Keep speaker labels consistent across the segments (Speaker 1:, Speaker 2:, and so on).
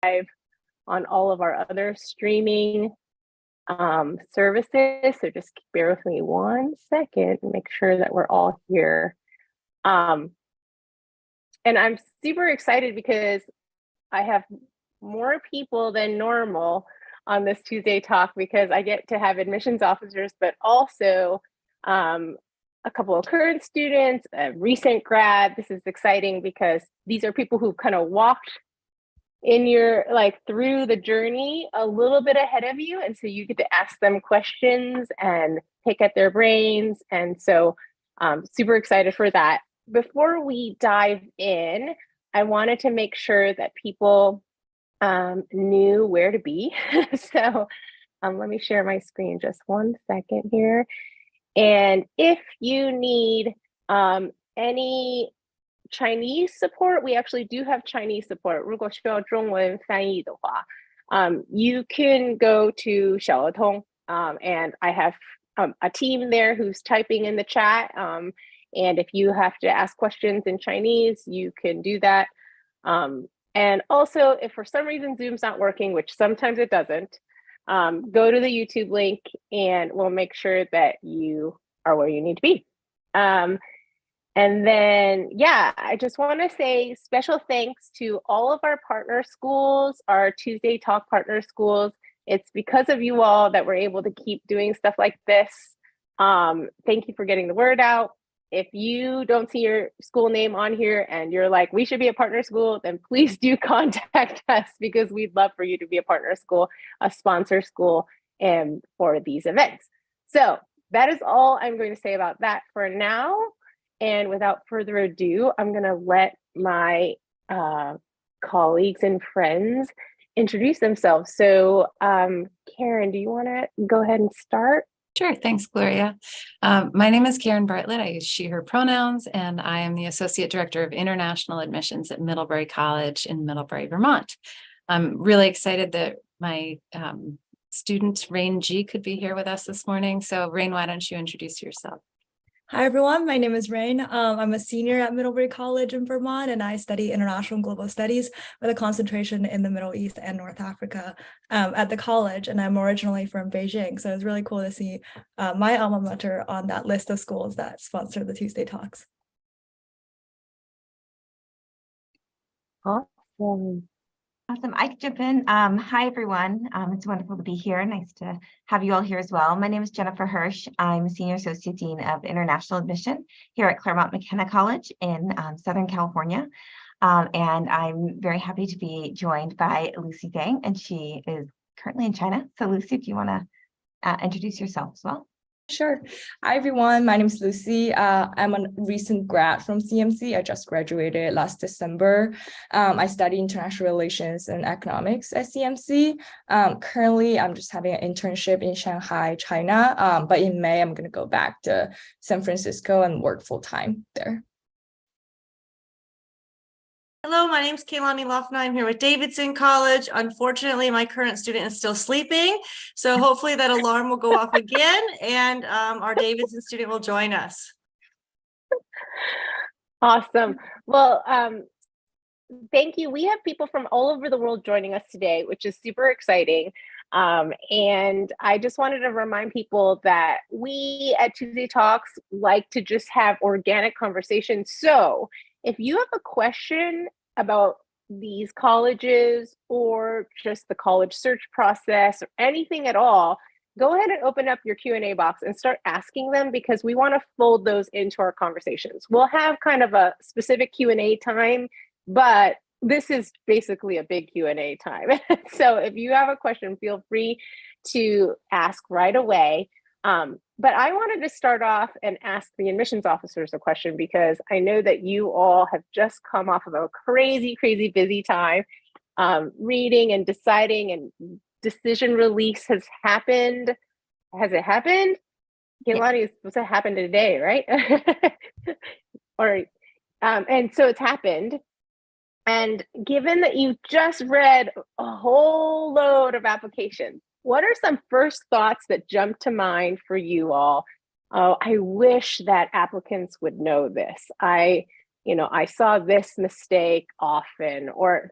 Speaker 1: on all of our other streaming services. So just bear with me 1 second and make sure that we're all here. And I'm super excited because I have more people than normal on this Tuesday talk because I get to have admissions officers, but also a couple of current students, a recent grad. This is exciting because these are people who kind of walked in your through the journey a little bit ahead of you, and so you get to ask them questions and pick at their brains. And so super excited for that. Before we dive in, I wanted to make sure that people knew where to be. So let me share my screen just 1 second here. And if you need any Chinese support, we actually do have Chinese support. 如果需要中文翻译的话, you can go to 小儿通, and I have a team there who's typing in the chat. And if you have to ask questions in Chinese, you can do that. And also, if for some reason Zoom's not working, which sometimes it doesn't, go to the YouTube link and we'll make sure that you are where you need to be. And then, yeah, I just want to say special thanks to all of our partner schools, our Tuesday Talk partner schools. It's because of you all that we're able to keep doing stuff like this. Thank you for getting the word out. If you don't see your school name on here and you're like, we should be a partner school, then please do contact us because we'd love for you to be a partner school, a sponsor school, and for these events. So that is all I'm going to say about that for now. And without further ado, I'm going to let my colleagues and friends introduce themselves. So Karen, do you want to go ahead and start?
Speaker 2: Sure. Thanks, Gloria. My name is Karen Bartlett. I use she, her pronouns, and I am the Associate Director of International Admissions at Middlebury College in Middlebury, Vermont. I'm really excited that my student, Rain G, could be here with us this morning. So Rain, why don't you introduce yourself?
Speaker 3: Hi, everyone. My name is Rain. I'm a senior at Middlebury College in Vermont, and I study international and global studies with a concentration in the Middle East and North Africa at the college. And I'm originally from Beijing, so it's really cool to see my alma mater on that list of schools that sponsor the Tuesday Talks.
Speaker 1: Awesome.
Speaker 4: Awesome. I can jump in. Hi, everyone. It's wonderful to be here. Nice to have you all here as well. My name is Jennifer Hirsch. I'm Senior Associate Dean of International Admission here at Claremont McKenna College in Southern California. And I'm very happy to be joined by Lucy Dang, and she is currently in China. So Lucy, if you want to introduce yourself as well.
Speaker 3: Sure. Hi, everyone. My name is Lucy. I'm a recent grad from CMC. I just graduated last December. I study international relations and economics at CMC. Currently, I'm just having an internship in Shanghai, China. But in May, I'm going to go back to San Francisco and work full time there.
Speaker 5: Hello, my name is Kaylani Loffner. I'm here with Davidson College. Unfortunately, my current student is still sleeping, so hopefully that alarm will go off again and our Davidson student will join us.
Speaker 1: Awesome. Well, thank you. We have people from all over the world joining us today, which is super exciting. And I just wanted to remind people that we at Tuesday Talks like to just have organic conversations. So if you have a question about these colleges or just the college search process or anything at all, go ahead and open up your Q&A box and start asking them because we want to fold those into our conversations. We'll have kind of a specific Q&A time, but this is basically a big Q&A time. So if you have a question, feel free to ask right away. But I wanted to start off and ask the admissions officers a question because I know that you all have just come off of a crazy, crazy busy time. Reading and deciding and decision release has happened. Has it happened? Kehlani, it's supposed to happen today, right? And so it's happened. And given that you just read a whole load of applications, what are some first thoughts that jump to mind for you all? Oh, I wish that applicants would know this. I saw this mistake often, or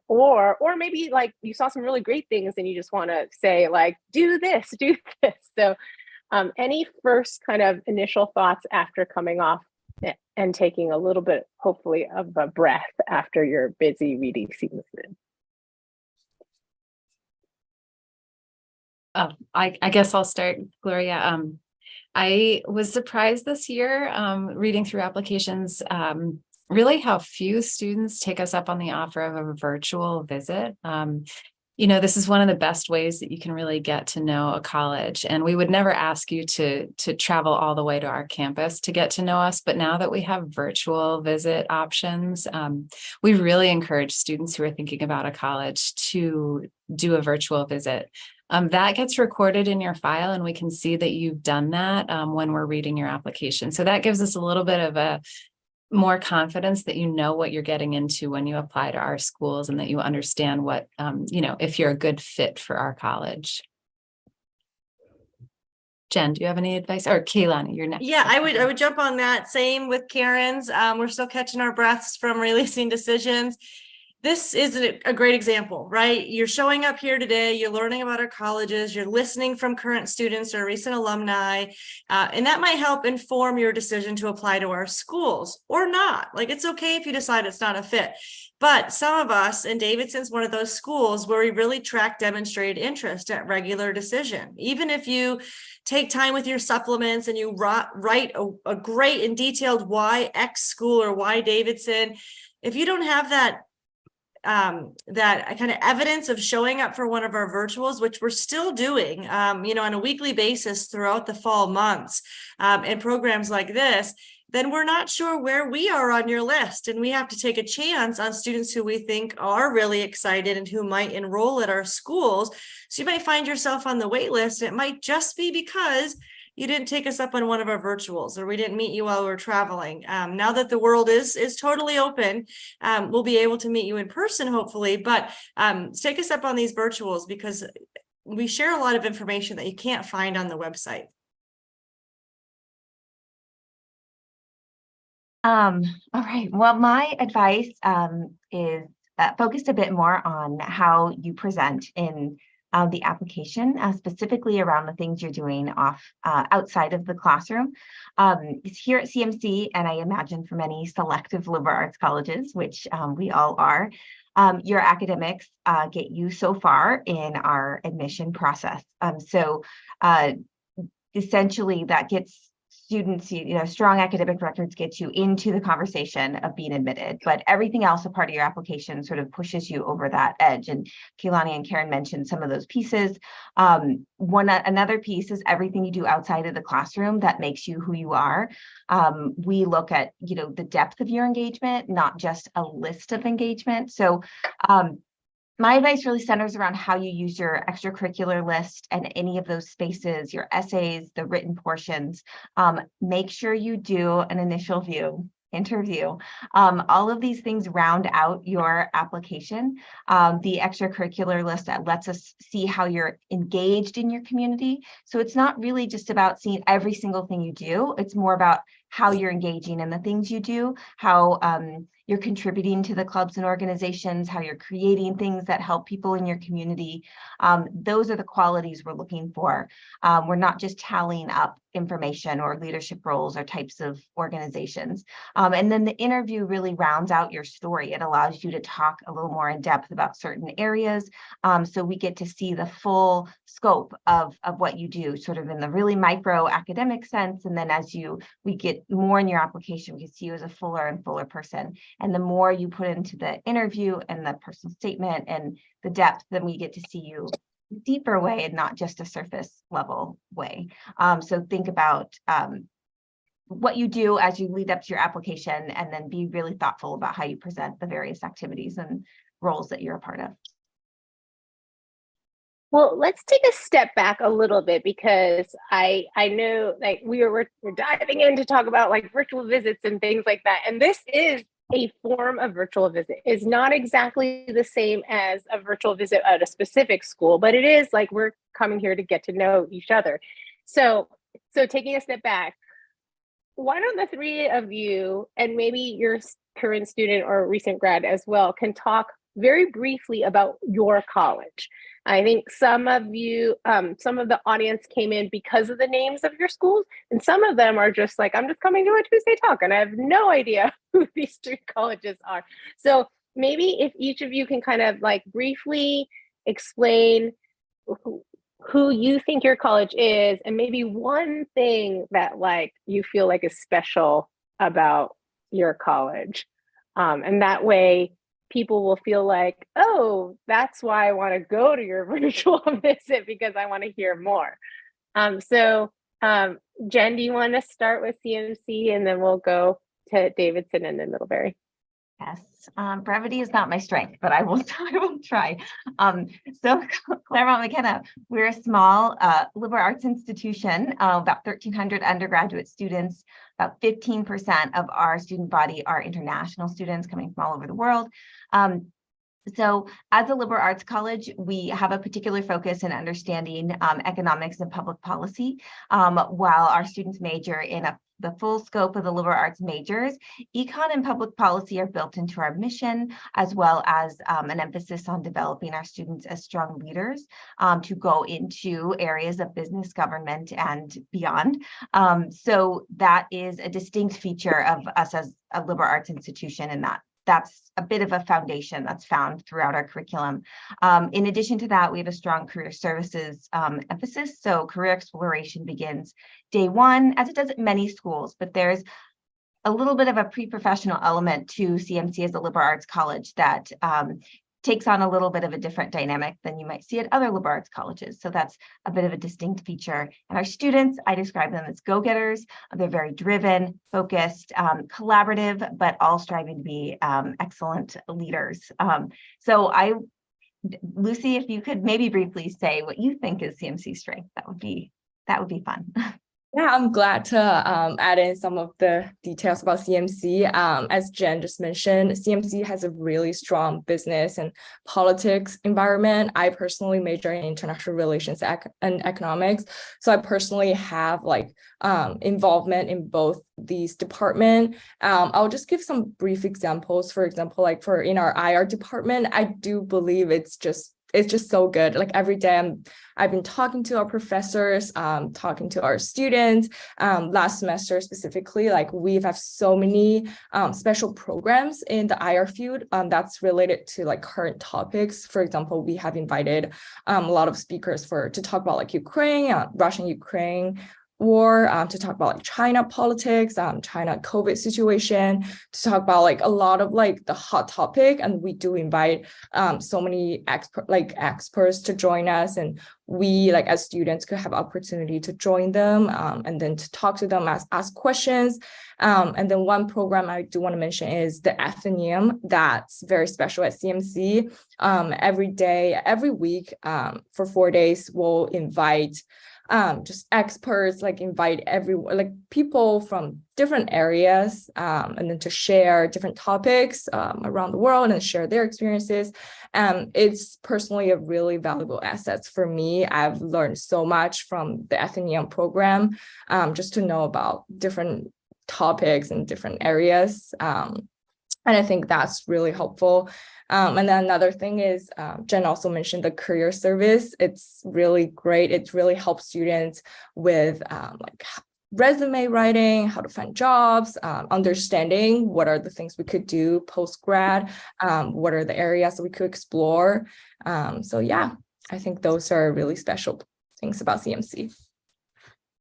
Speaker 1: maybe like you saw some really great things and you just want to say like, do this, do this. So any first kind of initial thoughts after coming off and taking a little bit, hopefully, of a breath after your busy reading season?
Speaker 2: I guess I'll start, Gloria. I was surprised this year, reading through applications, really how few students take us up on the offer of a virtual visit. This is one of the best ways that you can really get to know a college. And we would never ask you to travel all the way to our campus to get to know us. But now that we have virtual visit options, we really encourage students who are thinking about a college to do a virtual visit. That gets recorded in your file, and we can see that you've done that when we're reading your application. So that gives us a little bit of a more confidence that you know what you're getting into when you apply to our schools, and that you understand what, if you're a good fit for our college. Jen, do you have any advice? Or Kaylani, you're next.
Speaker 5: Yeah, I would jump on that. Same with Karen's. We're still catching our breaths from releasing decisions. This is a great example, right? You're showing up here today, you're learning about our colleges, you're listening from current students or recent alumni, and that might help inform your decision to apply to our schools or not. Like, it's okay if you decide it's not a fit. But some of us, and Davidson's one of those schools where we really track demonstrated interest at regular decision. Even if you take time with your supplements and you write a great and detailed why X school or why Davidson, if you don't have that kind of evidence of showing up for one of our virtuals, which we're still doing, on a weekly basis throughout the fall months, and programs like this, then we're not sure where we are on your list. And we have to take a chance on students who we think are really excited and who might enroll at our schools. So you might find yourself on the wait list. It might just be because you didn't take us up on one of our virtuals, or we didn't meet you while we were traveling. Now that the world is totally open, we'll be able to meet you in person, hopefully, but take us up on these virtuals, because we share a lot of information that you can't find on the website.
Speaker 4: All right. Well, my advice is focused a bit more on how you present in the application, specifically around the things you're doing outside of the classroom. Here at CMC, and I imagine for many selective liberal arts colleges, which we all are, your academics get you so far in our admission process. So essentially that gets students, strong academic records get you into the conversation of being admitted, but everything else, a part of your application, sort of pushes you over that edge. And Kehlani and Karen mentioned some of those pieces. Another piece is everything you do outside of the classroom that makes you who you are. We look at, the depth of your engagement, not just a list of engagement. So my advice really centers around how you use your extracurricular list and any of those spaces, your essays, the written portions. Make sure you do an initial interview. All of these things round out your application. The extracurricular list that lets us see how you're engaged in your community. So it's not really just about seeing every single thing you do. It's more about how you're engaging in the things you do, how you're contributing to the clubs and organizations, how you're creating things that help people in your community. Those are the qualities we're looking for. We're not just tallying up information or leadership roles or types of organizations. And then the interview really rounds out your story. It allows you to talk a little more in depth about certain areas. So we get to see the full scope of what you do, sort of in the really micro academic sense. And then as we get more in your application, we can see you as a fuller and fuller person. And the more you put into the interview and the personal statement and the depth, then we get to see you deeper way and not just a surface level way. So think about what you do as you lead up to your application, and then be really thoughtful about how you present the various activities and roles that you're a part of.
Speaker 1: Well, let's take a step back a little bit, because I know like we're diving in to talk about like virtual visits and things like that. And this is a form of virtual visit. It's not exactly the same as a virtual visit at a specific school, but it is like we're coming here to get to know each other. So taking a step back, why don't the three of you, and maybe your current student or recent grad as well, can talk very briefly about your college. I think some of you, some of the audience came in because of the names of your schools, and some of them are just like, I'm just coming to a Tuesday talk and I have no idea who these three colleges are. So maybe if each of you can kind of like briefly explain who you think your college is, and maybe one thing that like you feel like is special about your college. And that way people will feel like, oh, that's why I want to go to your virtual visit, because I want to hear more. Jen, do you want to start with CMC and then we'll go to Davidson and then Middlebury?
Speaker 4: Yes, brevity is not my strength, but I will try. So Claremont McKenna, we're a small liberal arts institution, about 1,300 undergraduate students. About 15% of our student body are international students coming from all over the world. So as a liberal arts college, we have a particular focus in understanding economics and public policy, while our students major in the full scope of the liberal arts majors. Econ and public policy are built into our mission, as well as an emphasis on developing our students as strong leaders to go into areas of business, government, and beyond. So that is a distinct feature of us as a liberal arts institution, and that's a bit of a foundation that's found throughout our curriculum. In addition to that, we have a strong career services emphasis. So career exploration begins day one, as it does at many schools, but there's a little bit of a pre-professional element to CMC as a liberal arts college that takes on a little bit of a different dynamic than you might see at other liberal arts colleges. So that's a bit of a distinct feature. And our students, I describe them as go-getters. They're very driven, focused, collaborative, but all striving to be excellent leaders. Lucy, if you could maybe briefly say what you think is CMC's strength, that would be fun.
Speaker 3: Yeah, I'm glad to add in some of the details about CMC. As Jen just mentioned, CMC has a really strong business and politics environment. I personally major in international relations and economics. So I personally have like involvement in both these departments. I'll just give some brief examples. For example, like in our IR department, I do believe it's just so good. Like every day I've been talking to our professors, talking to our students. Last semester specifically, like we have so many special programs in the IR field that's related to like current topics. For example, we have invited a lot of speakers to talk about like Ukraine, Russian-Ukraine war, to talk about like China politics, China COVID situation, to talk about like a lot of like the hot topic. And we do invite so many experts to join us, and we like as students could have opportunity to join them and then to talk to them, ask questions. And then one program I do want to mention is the Athenaeum. That's very special at CMC. Every week for 4 days, we'll invite just experts, like invite everyone, like people from different areas, and then to share different topics around the world and share their experiences. It's personally a really valuable asset for me. I've learned so much from the Athenaeum program, just to know about different topics in different areas. And I think that's really helpful. And then another thing is, Jen also mentioned the career service. It's really great. It really helps students with like resume writing, how to find jobs, understanding what are the things we could do post-grad, what are the areas that we could explore. So yeah, I think those are really special things about CMC.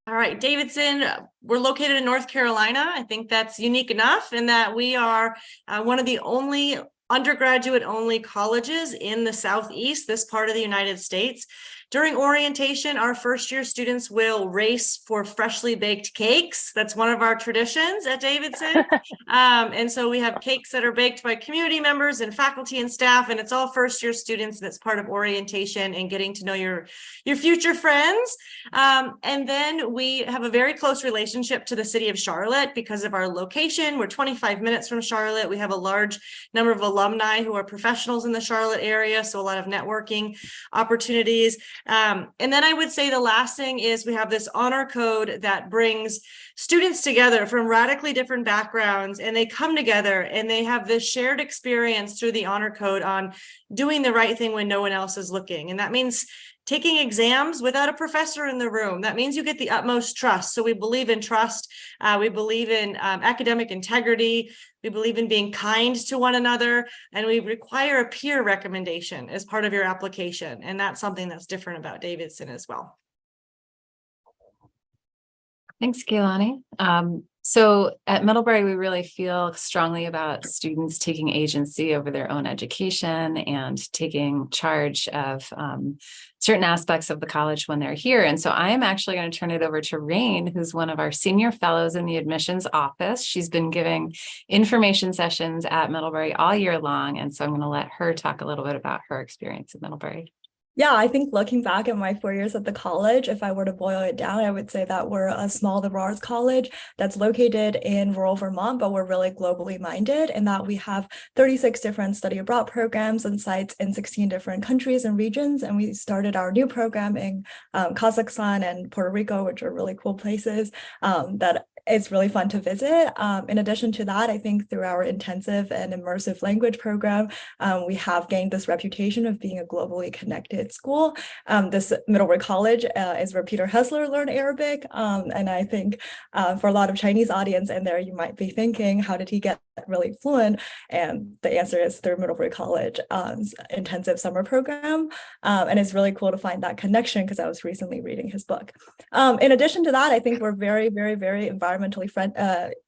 Speaker 5: All right, Davidson, we're located in North Carolina. I think that's unique enough in that we are one of the only undergraduate only colleges in the Southeast, this part of the United States. During orientation, our first year students will race for freshly baked cakes. That's one of our traditions at Davidson. And so we have cakes that are baked by community members and faculty and staff, and it's all first year students, and it's part of orientation and getting to know your future friends. And then we have a very close relationship to the city of Charlotte because of our location. We're 25 minutes from Charlotte. We have a large number of alumni who are professionals in the Charlotte area, so a lot of networking opportunities. And then I would say the last thing is we have this honor code that brings students together from radically different backgrounds, and they come together and they have this shared experience through the honor code on doing the right thing when no one else is looking. And that means taking exams without a professor in the room. That means you get the utmost trust. So we believe in trust. We believe in academic integrity. We believe in being kind to one another. And we require a peer recommendation as part of your application. And that's something that's different about Davidson as well.
Speaker 2: Thanks, Keilani. So at Middlebury, we really feel strongly about students taking agency over their own education and taking charge of certain aspects of the college when they're here. And so I am actually going to turn it over to Rain, who's one of our senior fellows in the admissions office. She's been giving information sessions at Middlebury all year long. And so I'm going to let her talk a little bit about her experience at Middlebury.
Speaker 6: Yeah, I think looking back at my 4 years at the college, if I were to boil it down, I would say that we're a small liberal arts college that's located in rural Vermont, but we're really globally minded in that we have 36 different study abroad programs and sites in 16 different countries and regions. And we started our new program in Kazakhstan and Puerto Rico, which are really cool places that it's really fun to visit. In addition to that, I think through our intensive and immersive language program, we have gained this reputation of being a globally connected school. This Middlebury College is where Peter Hessler learned Arabic. And I think for a lot of Chinese audience in there, you might be thinking, how did he get really fluent? And the answer is through Middlebury College intensive summer program. And it's really cool to find that connection because I was recently reading his book. In addition to that, I think we're very, very, very environmentally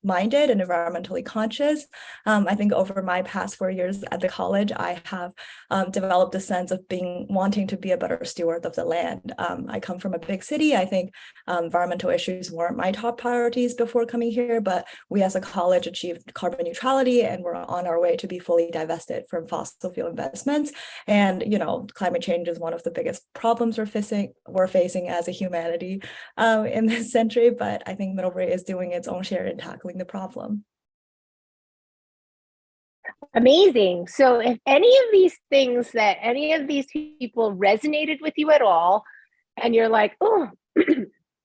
Speaker 6: minded and environmentally conscious. I think over my past 4 years at the college, I have developed a sense of wanting to be a better steward of the land. I come from a big city. I think environmental issues weren't my top priorities before coming here, but we as a college achieved carbon neutrality and we're on our way to be fully divested from fossil fuel investments. And, you know, climate change is one of the biggest problems we're facing as a humanity in this century, but I think Middlebury is doing its own share in tackling the problem.
Speaker 1: Amazing. So if any of these things that any of these people resonated with you at all, and you're like, oh,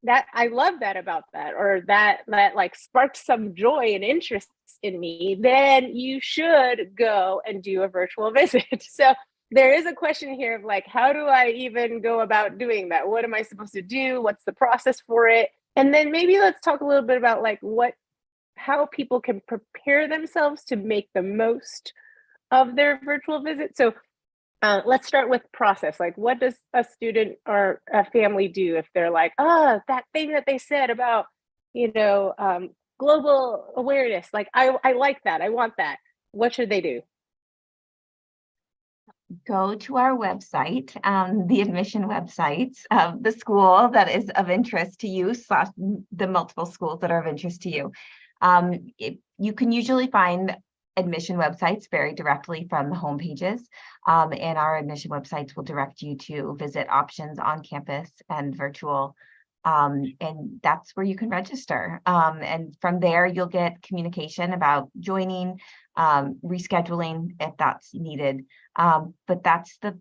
Speaker 1: that I love that about that, or that like sparked some joy and interest in me, then you should go and do a virtual visit. So there is a question here of like, how do I even go about doing that? What am I supposed to do? What's the process for it? And then maybe let's talk a little bit about like how people can prepare themselves to make the most of their virtual visit. So let's start with process. Like, what does a student or a family do if they're like, that thing that they said about, global awareness, like I like that, I want that. What should they do?
Speaker 4: Go to our website, the admission websites of the school that is of interest to you, / the multiple schools that are of interest to you. You can usually find admission websites very directly from the home pages, and our admission websites will direct you to visit options on campus and virtual, and that's where you can register. And from there, you'll get communication about joining, rescheduling if that's needed. But that's the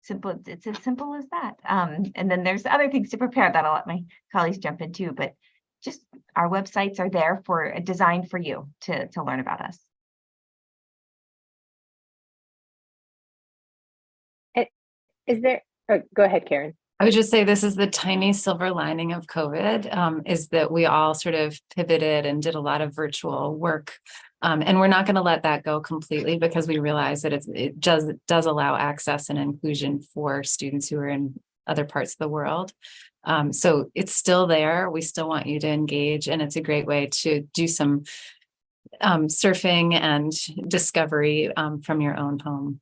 Speaker 4: simple, it's as simple as that. And then there's other things to prepare that I'll let my colleagues jump into, but just our websites are there designed for you to learn about us.
Speaker 1: Is there, go ahead, Karen.
Speaker 2: I would just say this is the tiny silver lining of COVID, is that we all sort of pivoted and did a lot of virtual work. And we're not going to let that go completely because we realize that it does allow access and inclusion for students who are in other parts of the world. So it's still there. We still want you to engage, and it's a great way to do some surfing and discovery from your own home.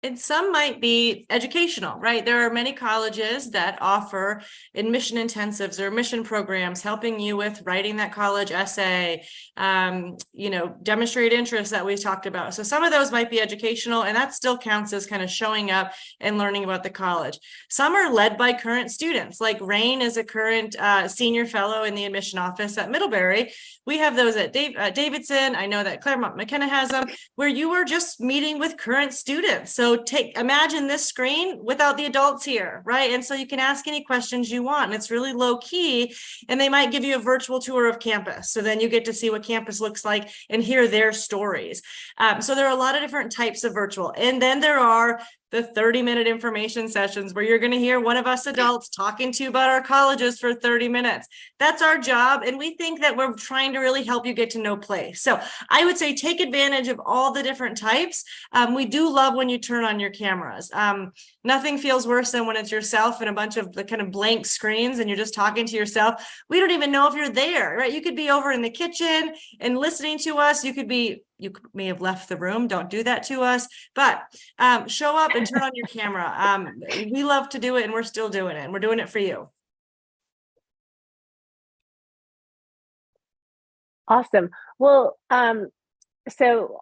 Speaker 5: And some might be educational, right? There are many colleges that offer admission intensives or admission programs, helping you with writing that college essay, demonstrate interest that we talked about. So some of those might be educational, and that still counts as kind of showing up and learning about the college. Some are led by current students, like Rain is a current senior fellow in the admission office at Middlebury. We have those at Davidson. I know that Claremont McKenna has them, where you are just meeting with current students. So So imagine this screen without the adults here, right? And so you can ask any questions you want, and it's really low key, and they might give you a virtual tour of campus. So then you get to see what campus looks like and hear their stories. So there are a lot of different types of virtual. And then there are the 30-minute information sessions where you're going to hear one of us adults talking to you about our colleges for 30 minutes. That's our job. And we think that we're trying to really help you get to know place. So I would say take advantage of all the different types. We do love when you turn on your cameras. Nothing feels worse than when it's yourself and a bunch of the kind of blank screens and you're just talking to yourself. We don't even know if you're there, right? You could be over in the kitchen and listening to us. You may have left the room. Don't do that to us, but show up and turn on your camera. We love to do it and we're still doing it, and we're doing it for you.
Speaker 1: Awesome. Well, so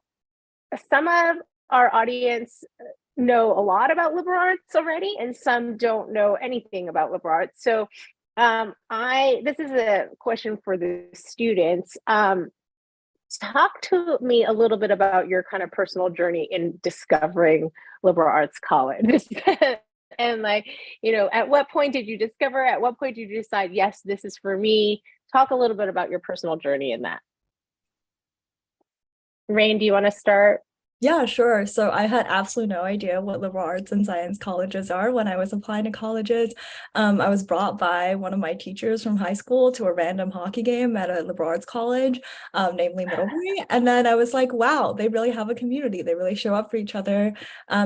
Speaker 1: some of our audience know a lot about liberal arts already, and some don't know anything about liberal arts. So this is a question for the students. Talk to me a little bit about your kind of personal journey in discovering liberal arts college. And like, at what point did you discover, at what point did you decide, yes, this is for me? Talk a little bit about your personal journey in that. Rain, do you want to start?
Speaker 6: Yeah, sure. So I had absolutely no idea what liberal arts and science colleges are when I was applying to colleges. I was brought by one of my teachers from high school to a random hockey game at a liberal arts college, namely Middlebury. And then I was like, wow, they really have a community. They really show up for each other,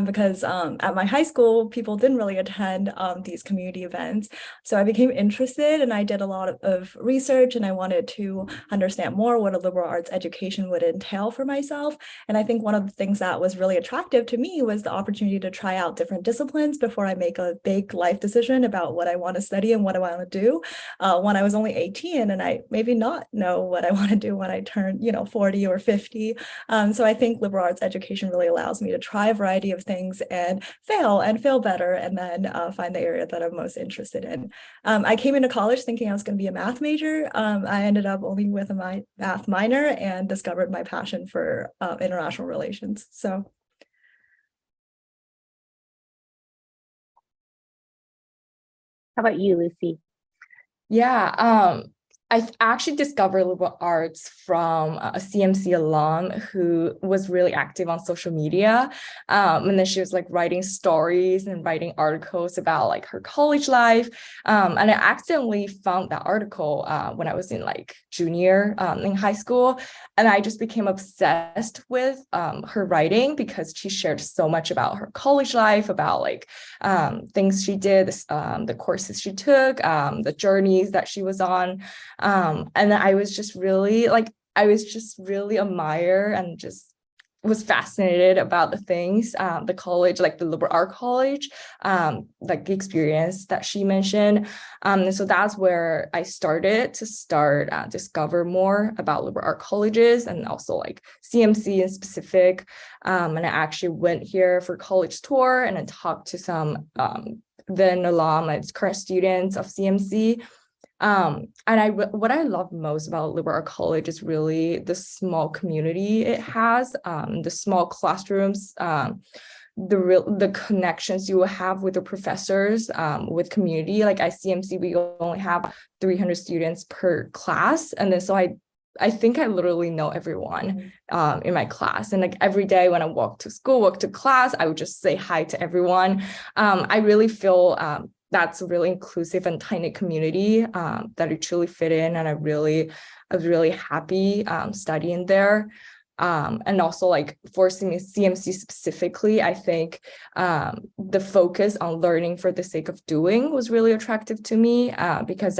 Speaker 6: because at my high school, people didn't really attend these community events. So I became interested and I did a lot of research, and I wanted to understand more what a liberal arts education would entail for myself. And I think one of the things that was really attractive to me was the opportunity to try out different disciplines before I make a big life decision about what I want to study and what I want to do. When I was only 18, and I maybe not know what I want to do when I turn, 40 or 50. So I think liberal arts education really allows me to try a variety of things and fail better, and then find the area that I'm most interested in. I came into college thinking I was going to be a math major. I ended up only with a math minor and discovered my passion for international relations. So.
Speaker 1: How about you, Lucy?
Speaker 3: Yeah, I actually discovered liberal arts from a CMC alum who was really active on social media. And then she was like writing stories and writing articles about like her college life. And I accidentally found that article when I was in like junior in high school. And I just became obsessed with her writing because she shared so much about her college life, about like things she did, the courses she took, the journeys that she was on. And I was just really admire and just was fascinated about the things, the college, like the liberal art college, like the experience that she mentioned. And so that's where I started to discover more about liberal art colleges and also like CMC in specific. And I actually went here for college tour and I talked to some then alum and current students of CMC. And what I love most about liberal art college is really the small community it has, the small classrooms, the connections you will have with the professors, with community. Like at CMC, we only have 300 students per class, and then so I think I literally know everyone in my class. And like every day when I walk to class, I would just say hi to everyone. I really feel that's a really inclusive and tight-knit community that I truly fit in. And I was really happy studying there. And also like for CMC specifically, I think the focus on learning for the sake of doing was really attractive to me because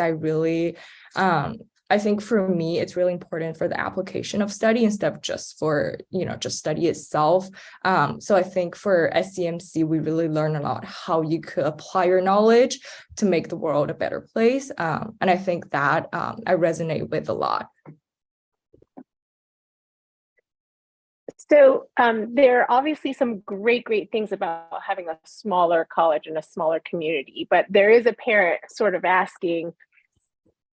Speaker 3: I think for me, it's really important for the application of study instead of just for, just study itself. So I think for SCMC, we really learn a lot how you could apply your knowledge to make the world a better place. And I think that I resonate with a lot.
Speaker 1: So there are obviously some great things about having a smaller college and a smaller community, but there is a parent sort of asking,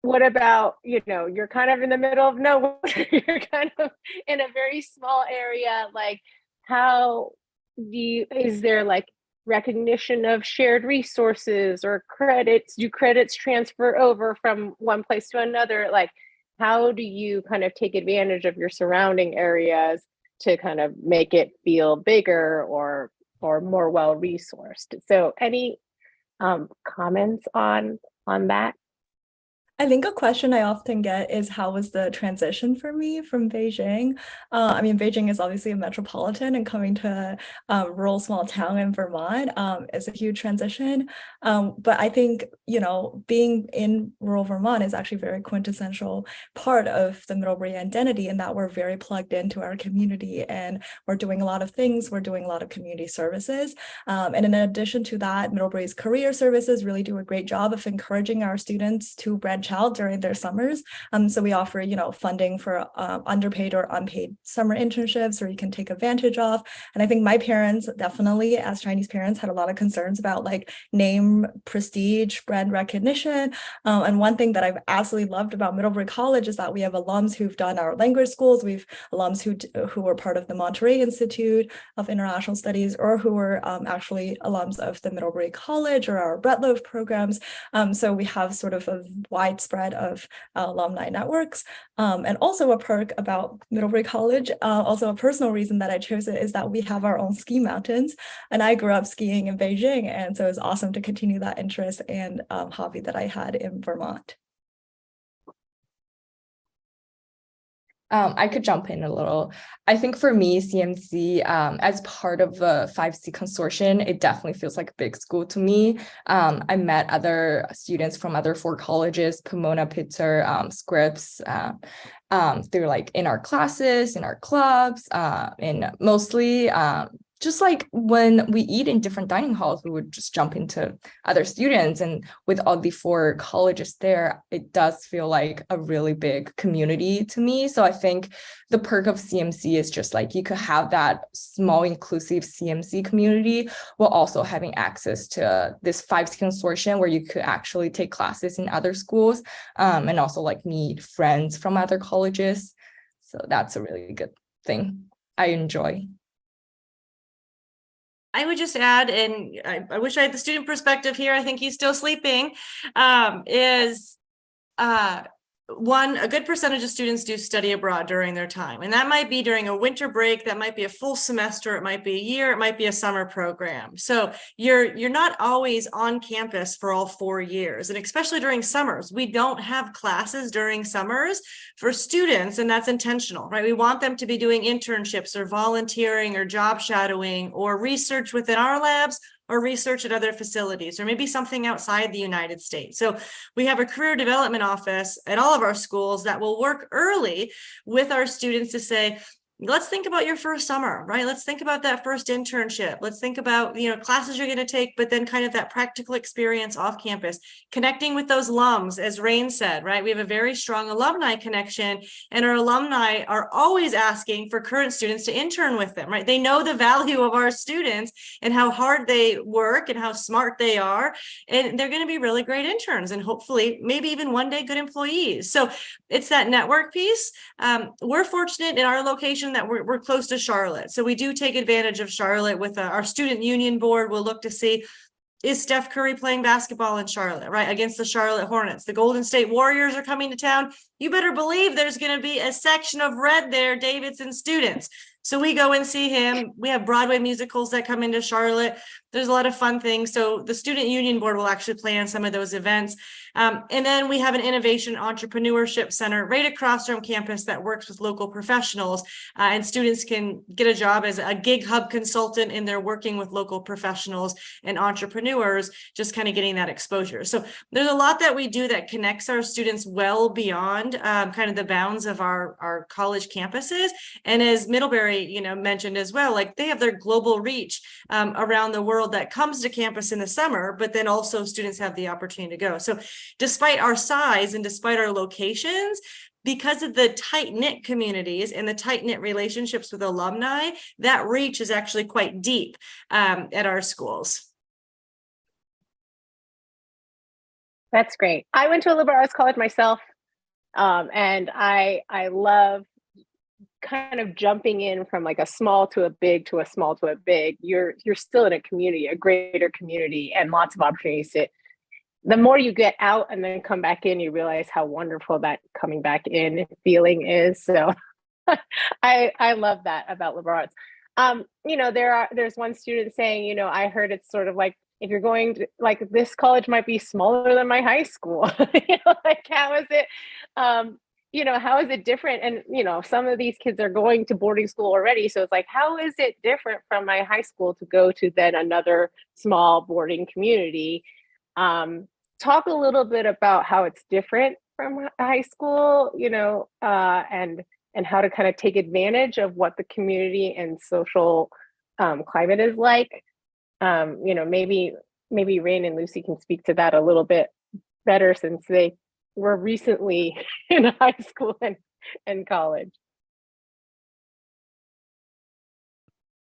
Speaker 1: what about, you're kind of in the middle of nowhere, you're kind of in a very small area, like how is there like recognition of shared resources or credits? Do credits transfer over from one place to another? Like, how do you kind of take advantage of your surrounding areas to kind of make it feel bigger or more well resourced? So any comments on that?
Speaker 6: I think a question I often get is how was the transition for me from Beijing? I mean, Beijing is obviously a metropolitan, and coming to a rural small town in Vermont is a huge transition. But I think, being in rural Vermont is actually a very quintessential part of the Middlebury identity, in that we're very plugged into our community and we're doing a lot of things. We're doing a lot of community services. And in addition to that, Middlebury's career services really do a great job of encouraging our students to branch out during their summers. So we offer, funding for underpaid or unpaid summer internships, or you can take advantage of. And I think my parents definitely, as Chinese parents, had a lot of concerns about like name, prestige, brand recognition. And one thing that I've absolutely loved about Middlebury College is that we have alums who've done our language schools. We've alums who were part of the Monterey Institute of International Studies, or who were actually alums of the Middlebury College or our Bretlove programs. So we have sort of a widespread of alumni networks. And also a perk about Middlebury College, also a personal reason that I chose it, is that we have our own ski mountains. And I grew up skiing in Beijing. And so it's awesome to continue that interest and hobby that I had in Vermont.
Speaker 3: I could jump in a little. I think for me, CMC, as part of the 5C consortium, it definitely feels like a big school to me. I met other students from other 4 colleges, Pomona, Pitzer, Scripps. They're like in our classes, in our clubs, and mostly just like when we eat in different dining halls, we would just jump into other students. And with all the 4 colleges there, it does feel like a really big community to me. So I think the perk of CMC is just like you could have that small inclusive CMC community while also having access to this 5C consortium where you could actually take classes in other schools and also like meet friends from other colleges. So that's a really good thing I enjoy.
Speaker 5: I would just add, and I wish I had the student perspective here. I think he's still sleeping. A good percentage of students do study abroad during their time, and that might be during a winter break, that might be a full semester, it might be a year, it might be a summer program. So you're not always on campus for all 4 years, and especially during summers, we don't have classes during summers for students, and that's intentional, right? We want them to be doing internships or volunteering or job shadowing or research within our labs, or research at other facilities, or maybe something outside the United States. So we have a career development office at all of our schools that will work early with our students to say, let's think about your first summer, right? Let's think about that first internship. Let's think about, classes you're going to take, but then kind of that practical experience off campus, connecting with those alums, as Rain said, right? We have a very strong alumni connection, and our alumni are always asking for current students to intern with them, right? They know the value of our students and how hard they work and how smart they are, and they're going to be really great interns and hopefully maybe even one day good employees. So it's that network piece. We're fortunate in our location that we're close to Charlotte. So we do take advantage of Charlotte with our student union board. We'll look to see, is Steph Curry playing basketball in Charlotte, right? Against the Charlotte Hornets. The Golden State Warriors are coming to town. You better believe there's going to be a section of red there, Davidson students. So we go and see him. We have Broadway musicals that come into Charlotte. There's a lot of fun things. So the student union board will actually plan some of those events. And then we have an innovation entrepreneurship center right across from campus that works with local professionals, and students can get a job as a gig hub consultant, and they're working with local professionals and entrepreneurs, just kind of getting that exposure. So there's a lot that we do that connects our students well beyond kind of the bounds of our college campuses. And as Middlebury, mentioned as well, like they have their global reach around the world that comes to campus in the summer, but then also students have the opportunity to go. So despite our size and despite our locations, because of the tight-knit communities and the tight-knit relationships with alumni, that reach is actually quite deep at our schools.
Speaker 1: That's great. I went to a liberal arts college myself, and I love kind of jumping in from like a small to a big to a small to a big. You're still in a community, a greater community, and lots of opportunities to. The more you get out and then come back in, you realize how wonderful that coming back in feeling is. So I love that about liberal arts. You know, there's one student saying, you know, I heard it's sort of like, if you're going to, like, this college might be smaller than my high school. You know, like, how is it, you know, how is it different? And, you know, some of these kids are going to boarding school already. So it's like, how is it different from my high school to go to then another small boarding community? Talk a little bit about how it's different from high school, you know, and how to kind of take advantage of what the community and social climate is like. You know, maybe Rain and Lucy can speak to that a little bit better, since they were recently in high school and college.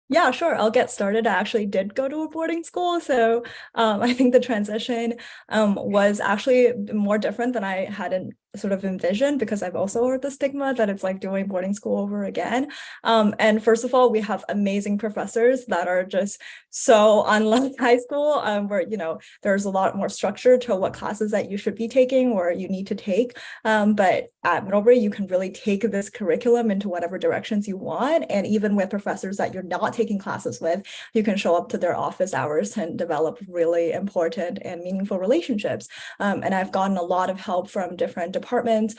Speaker 6: Yeah, sure. I'll get started. I actually did go to a boarding school. So I think the transition was actually more different than I hadn't sort of envisioned, because I've also heard the stigma that it's like doing boarding school over again. And first of all, we have amazing professors that are just so unlike high school, where, you know, there's a lot more structure to what classes that you should be taking or you need to take. But at Middlebury, you can really take this curriculum into whatever directions you want. And even with professors that you're not taking classes with, you can show up to their office hours and develop really important and meaningful relationships. And I've gotten a lot of help from different departments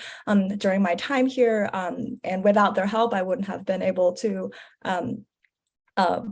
Speaker 6: during my time here. And without their help, I wouldn't have been able to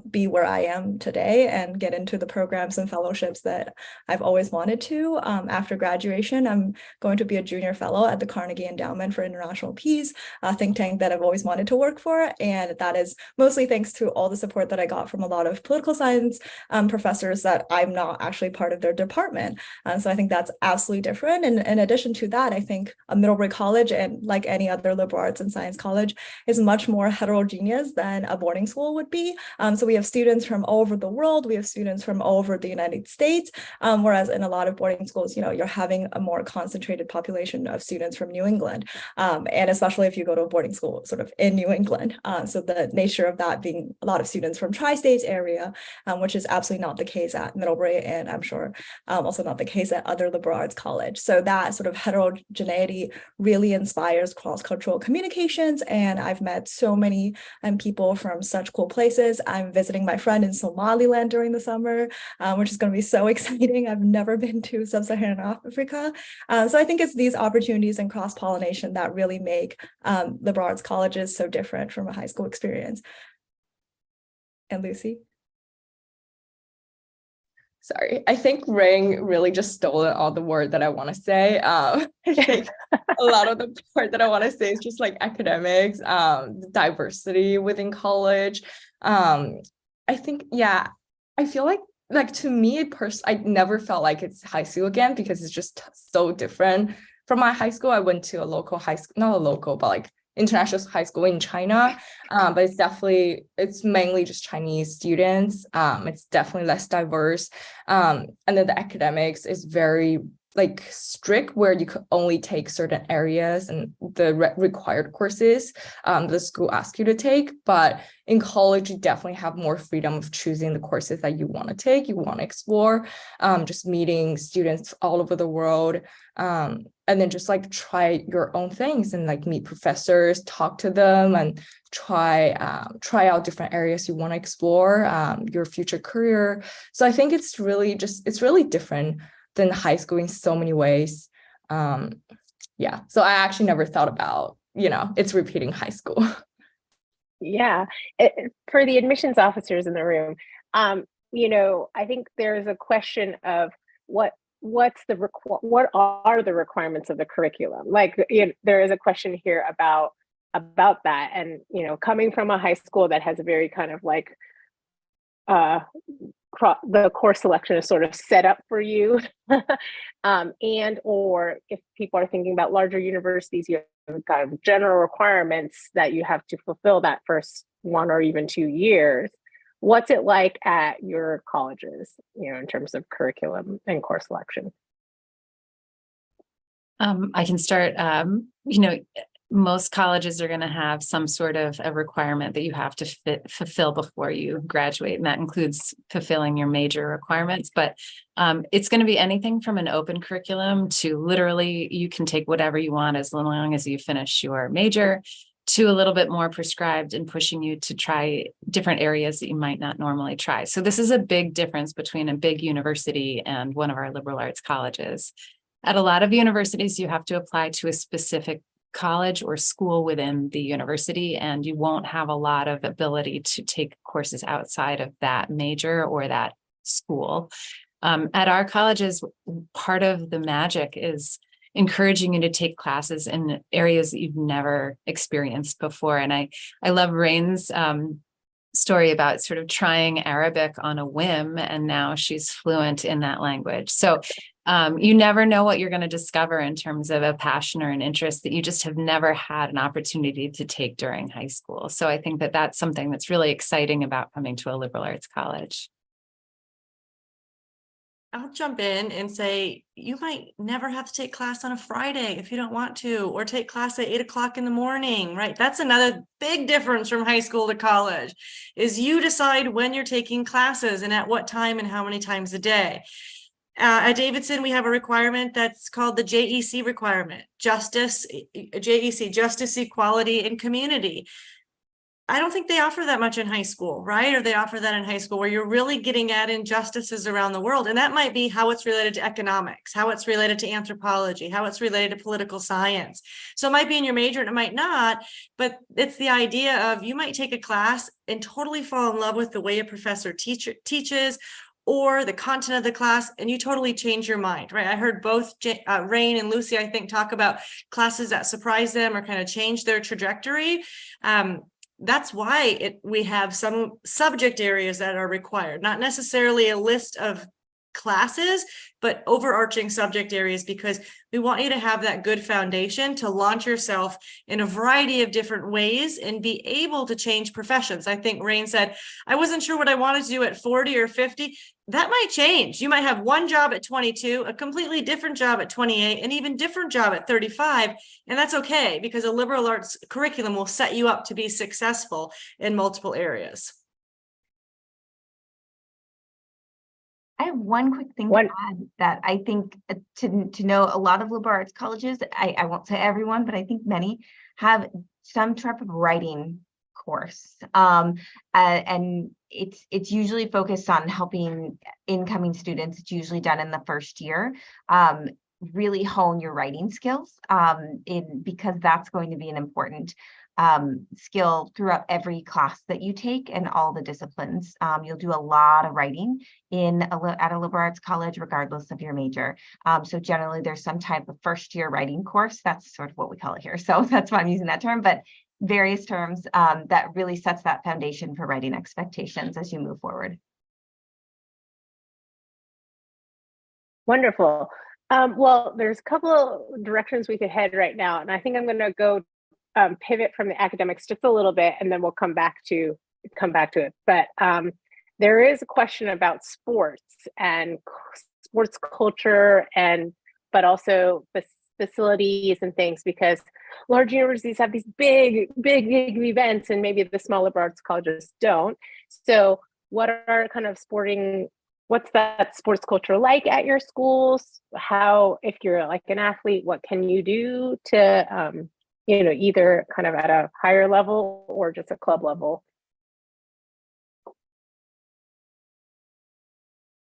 Speaker 6: be where I am today and get into the programs and fellowships that I've always wanted to. After graduation, I'm going to be a junior fellow at the Carnegie Endowment for International Peace, a think tank that I've always wanted to work for. And that is mostly thanks to all the support that I got from a lot of political science professors that I'm not actually part of their department. So I think that's absolutely different. And in addition to that, I think a Middlebury College, and like any other liberal arts and science college, is much more heterogeneous than a boarding school would be. So we have students from all over the world, we have students from all over the United States, whereas in a lot of boarding schools, you know, you're having a more concentrated population of students from New England, and especially if you go to a boarding school sort of in New England. So the nature of that being a lot of students from tri-states area, which is absolutely not the case at Middlebury, and I'm sure also not the case at other liberal arts college. So that sort of heterogeneity really inspires cross-cultural communications, and I've met so many people from such cool places. I'm visiting my friend in Somaliland during the summer, which is going to be so exciting. I've never been to sub-Saharan Africa. So I think it's these opportunities and cross-pollination that really make liberal arts colleges so different from a high school experience. And Lucy?
Speaker 3: Sorry, I think Ring really just stole all the word that I want to say. I think a lot of the part that I want to say is just like academics, diversity within college. I think, yeah, I feel like to me, I never felt like it's high school again, because it's just so different from my high school. I went to a local high school, not a local, but like international high school in China, but it's mainly just Chinese students. It's definitely less diverse, and then the academics is very like strict, where you could only take certain areas and the required courses the school asks you to take. But in college, you definitely have more freedom of choosing the courses that you want to take, you want to explore, just meeting students all over the world, and then just like try your own things and like meet professors, talk to them, and try out different areas you want to explore, your future career. So I think it's really different than high school in so many ways. Yeah, so I actually never thought about, you know, it's repeating high school.
Speaker 1: Yeah, for the admissions officers in the room, you know, I think there's a question of what are the requirements of the curriculum? Like, you know, there is a question here about that, and you know, coming from a high school that has a very kind of like the course selection is sort of set up for you, and or if people are thinking about larger universities, you have kind of general requirements that you have to fulfill that first 1 or even 2 years. What's it like at your colleges, you know, in terms of curriculum and course selection?
Speaker 2: I can start. You know, most colleges are going to have some sort of a requirement that you have to fulfill before you graduate. And that includes fulfilling your major requirements, but it's going to be anything from an open curriculum to literally you can take whatever you want as long as you finish your major, to a little bit more prescribed and pushing you to try different areas that you might not normally try. So this is a big difference between a big university and one of our liberal arts colleges. At a lot of universities, you have to apply to a specific college or school within the university, and you won't have a lot of ability to take courses outside of that major or that school. At our colleges, part of the magic is encouraging you to take classes in areas that you've never experienced before. And I love Rain's story about sort of trying Arabic on a whim, and now she's fluent in that language. So you never know what you're going to discover in terms of a passion or an interest that you just have never had an opportunity to take during high school. So I think that that's something that's really exciting about coming to a liberal arts college.
Speaker 5: I'll jump in and say, you might never have to take class on a Friday if you don't want to, or take class at 8 o'clock in the morning, right? That's another big difference from high school to college, is you decide when you're taking classes and at what time and how many times a day. At Davidson, we have a requirement that's called the JEC requirement, justice, equality, and community. I don't think they offer that much in high school, right? Or they offer that in high school where you're really getting at injustices around the world. And that might be how it's related to economics, how it's related to anthropology, how it's related to political science. So it might be in your major and it might not, but it's the idea of you might take a class and totally fall in love with the way a professor teaches or the content of the class, and you totally change your mind, right? I heard both Rain and Lucy, I think, talk about classes that surprise them or kind of change their trajectory. That's why we have some subject areas that are required, not necessarily a list of classes, but overarching subject areas, because we want you to have that good foundation to launch yourself in a variety of different ways and be able to change professions. I think Rain said, I wasn't sure what I wanted to do at 40 or 50. That might change. You might have one job at 22, a completely different job at 28, an even different job at 35. And that's okay, because a liberal arts curriculum will set you up to be successful in multiple areas.
Speaker 4: I have one quick thing to add that I think to know a lot of liberal arts colleges, I won't say everyone, but I think many have some type of writing course. And it's usually focused on helping incoming students. It's usually done in the first year. Really hone your writing skills because that's going to be an important skill throughout every class that you take and all the disciplines. You'll do a lot of writing at a liberal arts college, regardless of your major. So generally there's some type of first year writing course. That's sort of what we call it here. So that's why I'm using that term, but various terms that really sets that foundation for writing expectations as you move forward.
Speaker 1: Wonderful. Well, there's a couple of directions we could head right now, and I think I'm going to go pivot from the academics just a little bit, and then we'll come back to it. But there is a question about sports and sports culture, but also facilities and things, because large universities have these big events, and maybe the small liberal arts colleges don't. So, what are kind of what's that sports culture like at your schools? How, if you're like an athlete, what can you do to either kind of at a higher level or just a club level?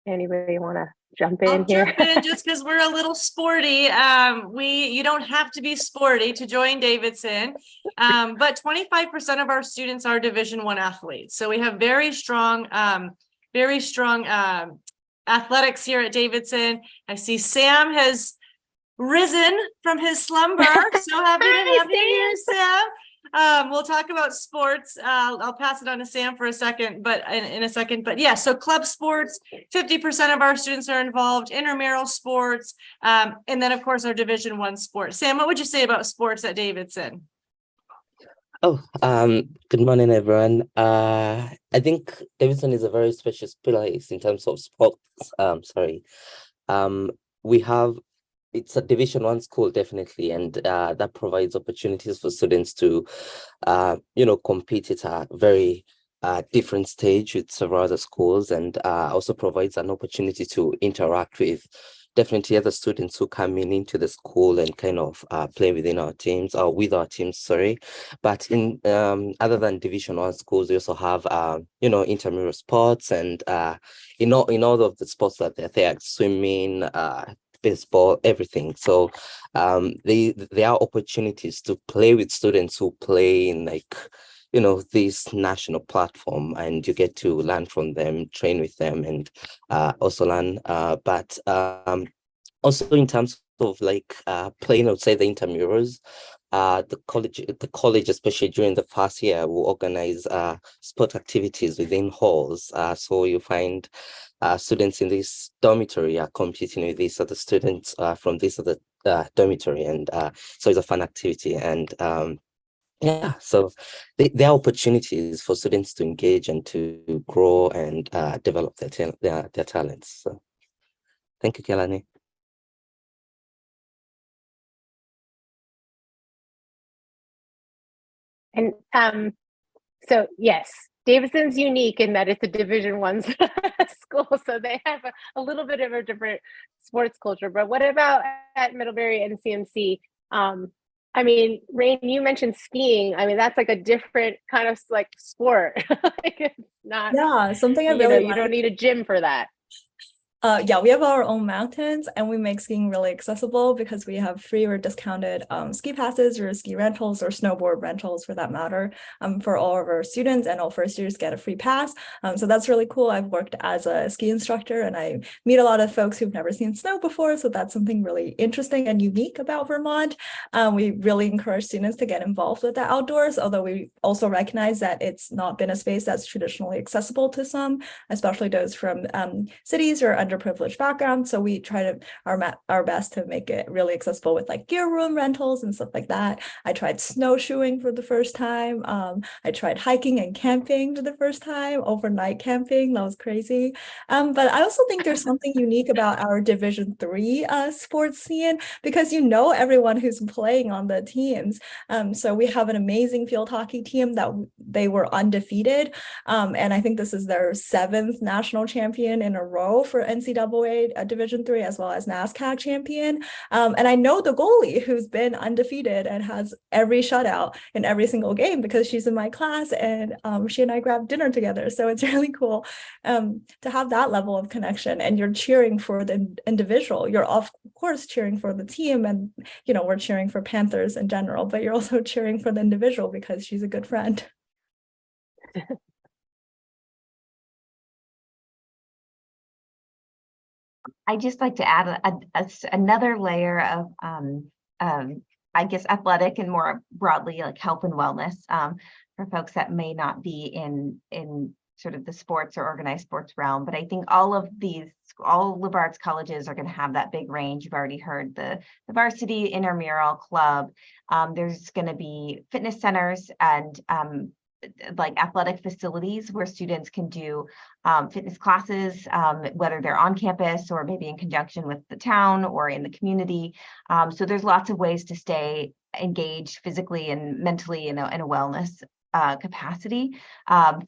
Speaker 1: Anybody want to jump in here?
Speaker 5: Jump in just because we're a little sporty. You don't have to be sporty to join Davidson, but 25% of our students are Division I athletes. So we have very strong athletics here at Davidson. I see Sam has risen from his slumber. So happy to have you here, Sam. We'll talk about sports. I'll pass it on to Sam for a second, but in a second. But yeah, so club sports, 50% of our students are involved, intramural sports, and then of course our Division I sports. Sam, what would you say about sports at Davidson?
Speaker 7: Good morning, everyone. I think Davidson is a very special place in terms of sports. We have it's a Division One school, definitely, and that provides opportunities for students to, compete at a very different stage with several other schools, and also provides an opportunity to interact with definitely other students who come into the school and kind of play within our teams or with our teams, sorry. But in other than Division One schools, we also have intramural sports, and in all of the sports that they're there, swimming, baseball, everything. So there are opportunities to play with students who play in this national platform, and you get to learn from them, train with them, and also learn. But also in terms of playing outside the intramurals, the college, especially during the first year, will organize sport activities within halls. So you find students in this dormitory are competing with these other students from this other dormitory, and so it's a fun activity. And yeah, so there are opportunities for students to engage and to grow and develop their talents. So thank you, Kelani.
Speaker 1: And so yes, Davidson's unique in that it's a Division One school, so they have a little bit of a different sports culture. But what about at Middlebury and CMC? I mean, Rain, you mentioned skiing. I mean, that's like a different kind of like sport. Like it's not,
Speaker 6: Yeah, something I
Speaker 1: you
Speaker 6: really
Speaker 1: don't need a gym for that.
Speaker 6: Yeah, we have our own mountains, and we make skiing really accessible because we have free or discounted ski passes or ski rentals or snowboard rentals for that matter for all of our students, and all first years get a free pass. So that's really cool. I've worked as a ski instructor, and I meet a lot of folks who've never seen snow before. So that's something really interesting and unique about Vermont. We really encourage students to get involved with the outdoors, although we also recognize that it's not been a space that's traditionally accessible to some, especially those from cities or underprivileged background. So we try to our best to make it really accessible with like gear room rentals and stuff like that. I tried snowshoeing for the first time. I tried hiking and camping for the first time, overnight camping. That was crazy. But I also think there's something unique about our Division III sports scene, because everyone who's playing on the teams. So we have an amazing field hockey team that they were undefeated. And I think this is their 7th national champion in a row for NCAA Division III, as well as NASCAR champion. And I know the goalie who's been undefeated and has every shutout in every single game because she's in my class, and she and I grabbed dinner together. So it's really cool to have that level of connection, and you're cheering for the individual. You're of course cheering for the team, and we're cheering for Panthers in general, but you're also cheering for the individual because she's a good friend.
Speaker 4: I just like to add another layer of, I guess, athletic and more broadly like health and wellness for folks that may not be in sort of the sports or organized sports realm. But I think all of arts colleges are going to have that big range. You've already heard the varsity, intramural, club. There's going to be fitness centers and like athletic facilities where students can do fitness classes, whether they're on campus or maybe in conjunction with the town or in the community. So there's lots of ways to stay engaged physically and mentally in a wellness capacity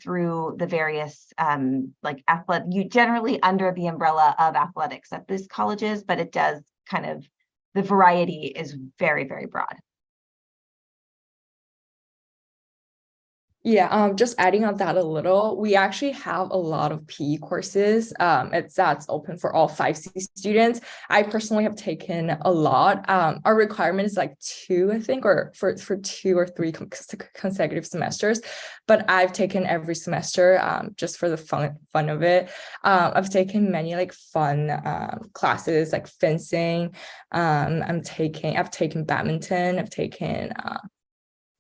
Speaker 4: through the various you generally under the umbrella of athletics at these colleges, but it does kind of, the variety is very, very broad.
Speaker 3: Yeah, just adding on that a little, we actually have a lot of PE courses. That's open for all 5C students. I personally have taken a lot. Our requirement is like 2, I think, or for 2 or 3 consecutive semesters. But I've taken every semester just for the fun of it. I've taken many like fun classes like fencing. I've taken badminton. I've taken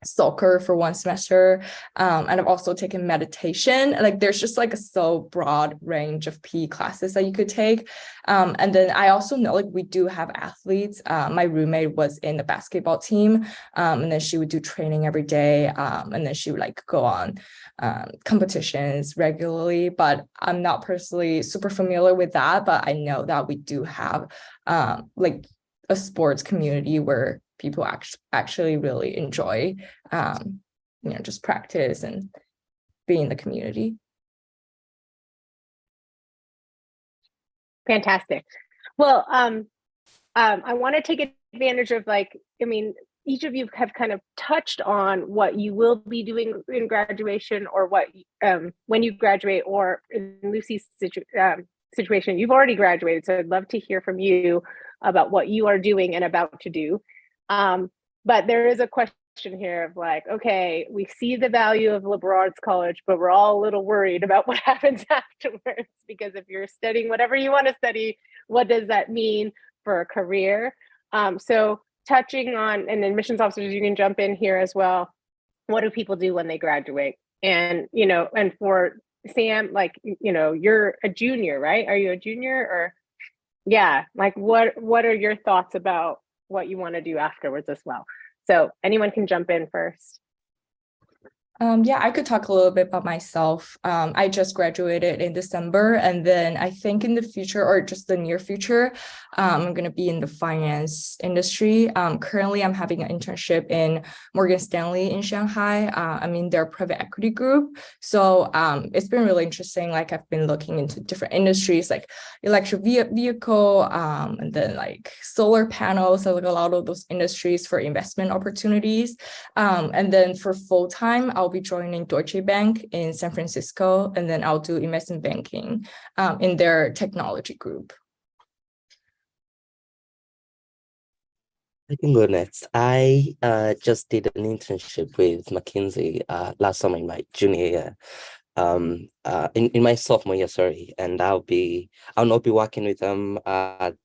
Speaker 3: soccer for 1 semester, and I've also taken meditation. Like there's just like a so broad range of PE classes that you could take, and then I also know like we do have athletes. My roommate was in the basketball team, and then she would do training every day, and then she would like go on competitions regularly, but I'm not personally super familiar with that. But I know that we do have like a sports community where people actually really enjoy, just practice and be in the community.
Speaker 1: Fantastic. Well, I want to take advantage of each of you have kind of touched on what you will be doing in graduation or what when you graduate, or in Lucy's situation, you've already graduated. So I'd love to hear from you about what you are doing and about to do. But there is a question here of okay, we see the value of liberal arts college, but we're all a little worried about what happens afterwards, because if you're studying whatever you want to study, what does that mean for a career? So touching on, and admissions officers, you can jump in here as well. What do people do when they graduate? And, and for Sam, you're a junior, right? Are you a junior or? Yeah. What are your thoughts about what you want to do afterwards as well? So anyone can jump in first.
Speaker 3: Yeah, I could talk a little bit about myself. I just graduated in December, and then I think in the future, or just the near future, I'm going to be in the finance industry. Currently, I'm having an internship in Morgan Stanley in Shanghai. I'm in their private equity group. So it's been really interesting. I've been looking into different industries like electric vehicle, and then solar panels, so a lot of those industries for investment opportunities. And then for full time, I'll be joining Deutsche Bank in San Francisco, and then I'll do investment banking in their technology group.
Speaker 7: I can go next. I just did an internship with McKinsey last summer in my junior year. In my sophomore year, sorry, and I'll not be working with them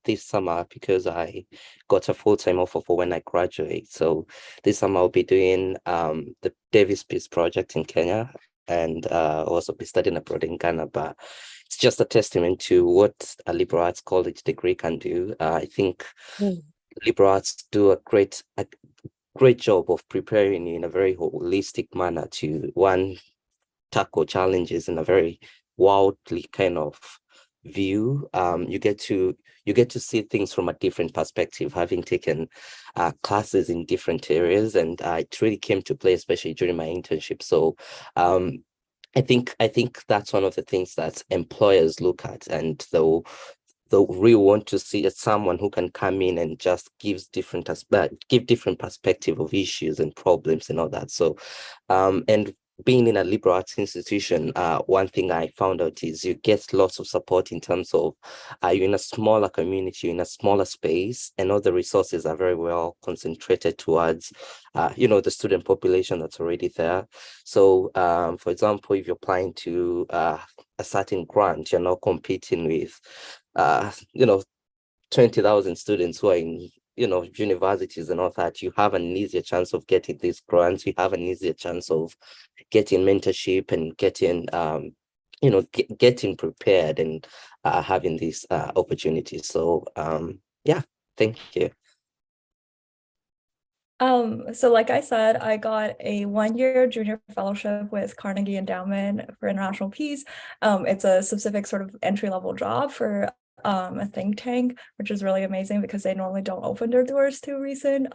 Speaker 7: this summer because I got a full-time offer for when I graduate. So this summer I'll be doing the Davis Peace Project in Kenya, and also be studying abroad in Ghana. But it's just a testament to what a liberal arts college degree can do. I think liberal arts do a great job of preparing you in a very holistic manner to tackle challenges in a very worldly kind of view. You get to see things from a different perspective, having taken classes in different areas, and it really came to play, especially during my internship. So I think that's one of the things that employers look at, and they'll really want to see someone who can come in and just give different perspective of issues and problems and all that. So and being in a liberal arts institution, one thing I found out is you get lots of support in terms of you're in a smaller community, in a smaller space, and all the resources are very well concentrated towards, the student population that's already there. So, for example, if you're applying to a certain grant, you're not competing with, 20,000 students who are in universities and all that. You have an easier chance of getting these grants. You have an easier chance of getting mentorship and getting getting prepared and having these opportunities. So yeah, thank you.
Speaker 6: So like I said, I got a 1-year junior fellowship with Carnegie Endowment for International Peace. It's a specific sort of entry-level job for a think tank, which is really amazing because they normally don't open their doors to recent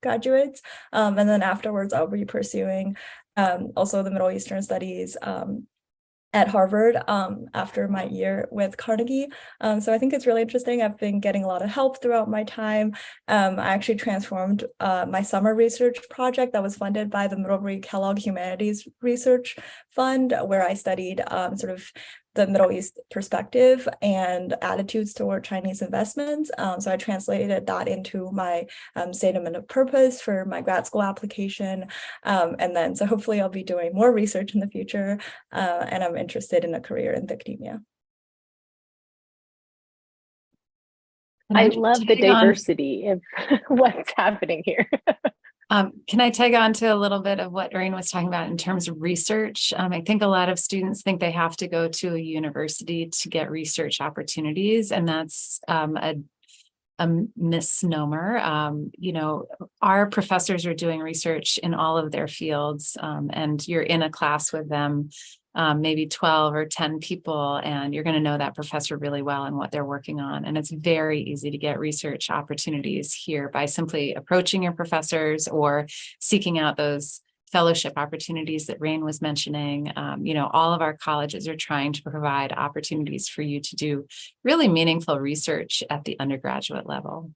Speaker 6: graduates. And then afterwards, I'll be pursuing also the Middle Eastern Studies at Harvard after my year with Carnegie. So I think it's really interesting. I've been getting a lot of help throughout my time. I actually transformed my summer research project that was funded by the Middlebury Kellogg Humanities Research Fund, where I studied sort of the Middle East perspective and attitudes toward Chinese investments. So I translated that into my statement of purpose for my grad school application. And then, so hopefully I'll be doing more research in the future, and I'm interested in a career in academia.
Speaker 1: I love the diversity of what's happening here.
Speaker 2: Can I tag on to a little bit of what Doreen was talking about in terms of research? I think a lot of students think they have to go to a university to get research opportunities, and that's a misnomer. Our professors are doing research in all of their fields, and you're in a class with them maybe 12 or 10 people, and you're going to know that professor really well and what they're working on. And it's very easy to get research opportunities here by simply approaching your professors or seeking out those fellowship opportunities that Rain was mentioning. All of our colleges are trying to provide opportunities for you to do really meaningful research at the undergraduate level.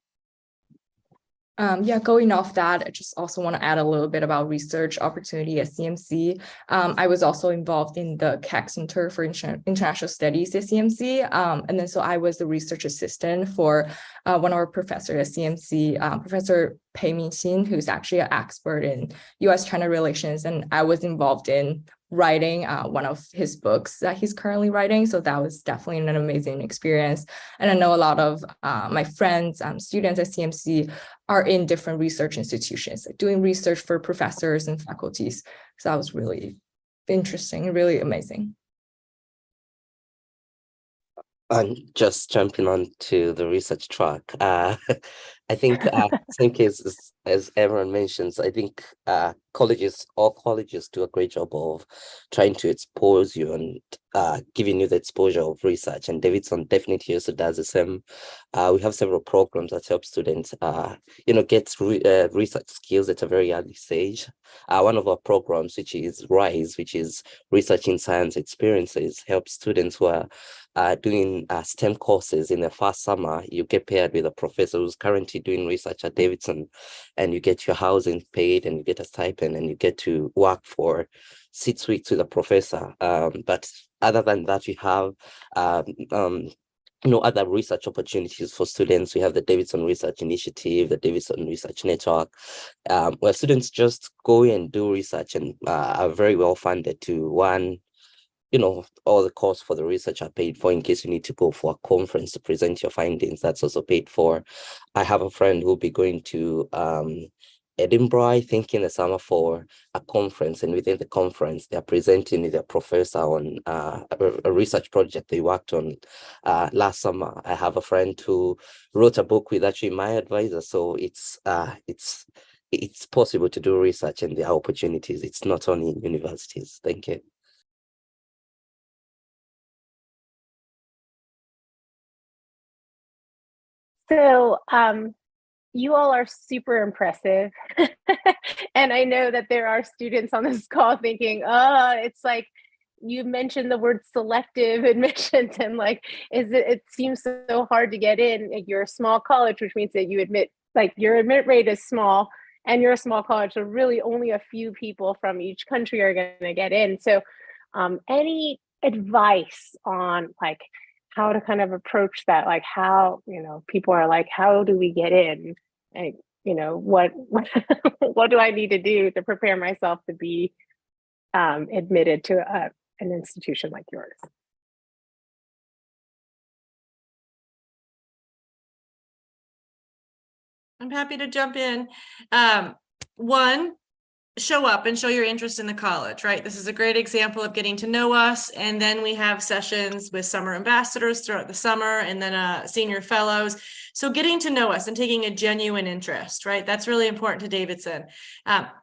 Speaker 3: Going off that, I just also want to add a little bit about research opportunity at CMC. I was also involved in the CAC Center for International Studies at CMC. And then so I was the research assistant for one of our professors at CMC, Professor Pei Min-xin, who's actually an expert in US-China relations. And I was involved in writing one of his books that he's currently writing. So that was definitely an amazing experience. And I know a lot of my friends, students at CMC are in different research institutions, like doing research for professors and faculties. So that was really interesting and really amazing.
Speaker 7: And just jumping on to the research track, I think same case as everyone mentions, I think all colleges do a great job of trying to expose you and giving you the exposure of research. And Davidson definitely also does the same. We have several programs that help students, get research skills at a very early stage. One of our programs, which is RISE, which is Research in Science Experiences, helps students who are doing STEM courses in their first summer. You get paired with a professor who's currently doing research at Davidson, and you get your housing paid and you get a stipend and you get to work for 6 weeks with a professor. But other than that, we have other research opportunities for students. We have the Davidson Research Initiative, the Davidson Research Network, where students just go and do research and are very well funded to all the costs for the research are paid for in case you need to go for a conference to present your findings. That's also paid for. I have a friend who'll be going to Edinburgh, I think, in the summer for a conference, and within the conference, they're presenting with a professor on a research project they worked on last summer. I have a friend who wrote a book with actually my advisor, so it's possible to do research, and there are opportunities. It's not only in universities. Thank you.
Speaker 1: So you all are super impressive. And I know that there are students on this call thinking, it's like you mentioned the word selective admissions, and like, it seems so hard to get in. You're a small college, which means that your admit rate is small, and you're a small college, so really only a few people from each country are going to get in. So any advice on like how to kind of approach that, like how, people are like, how do we get in? And, what what do I need to do to prepare myself to be admitted to an institution like yours?
Speaker 5: I'm happy to jump in. One, show up and show your interest in the college, right? This is a great example of getting to know us. And then we have sessions with summer ambassadors throughout the summer, and then senior fellows. So getting to know us and taking a genuine interest, right? That's really important to Davidson.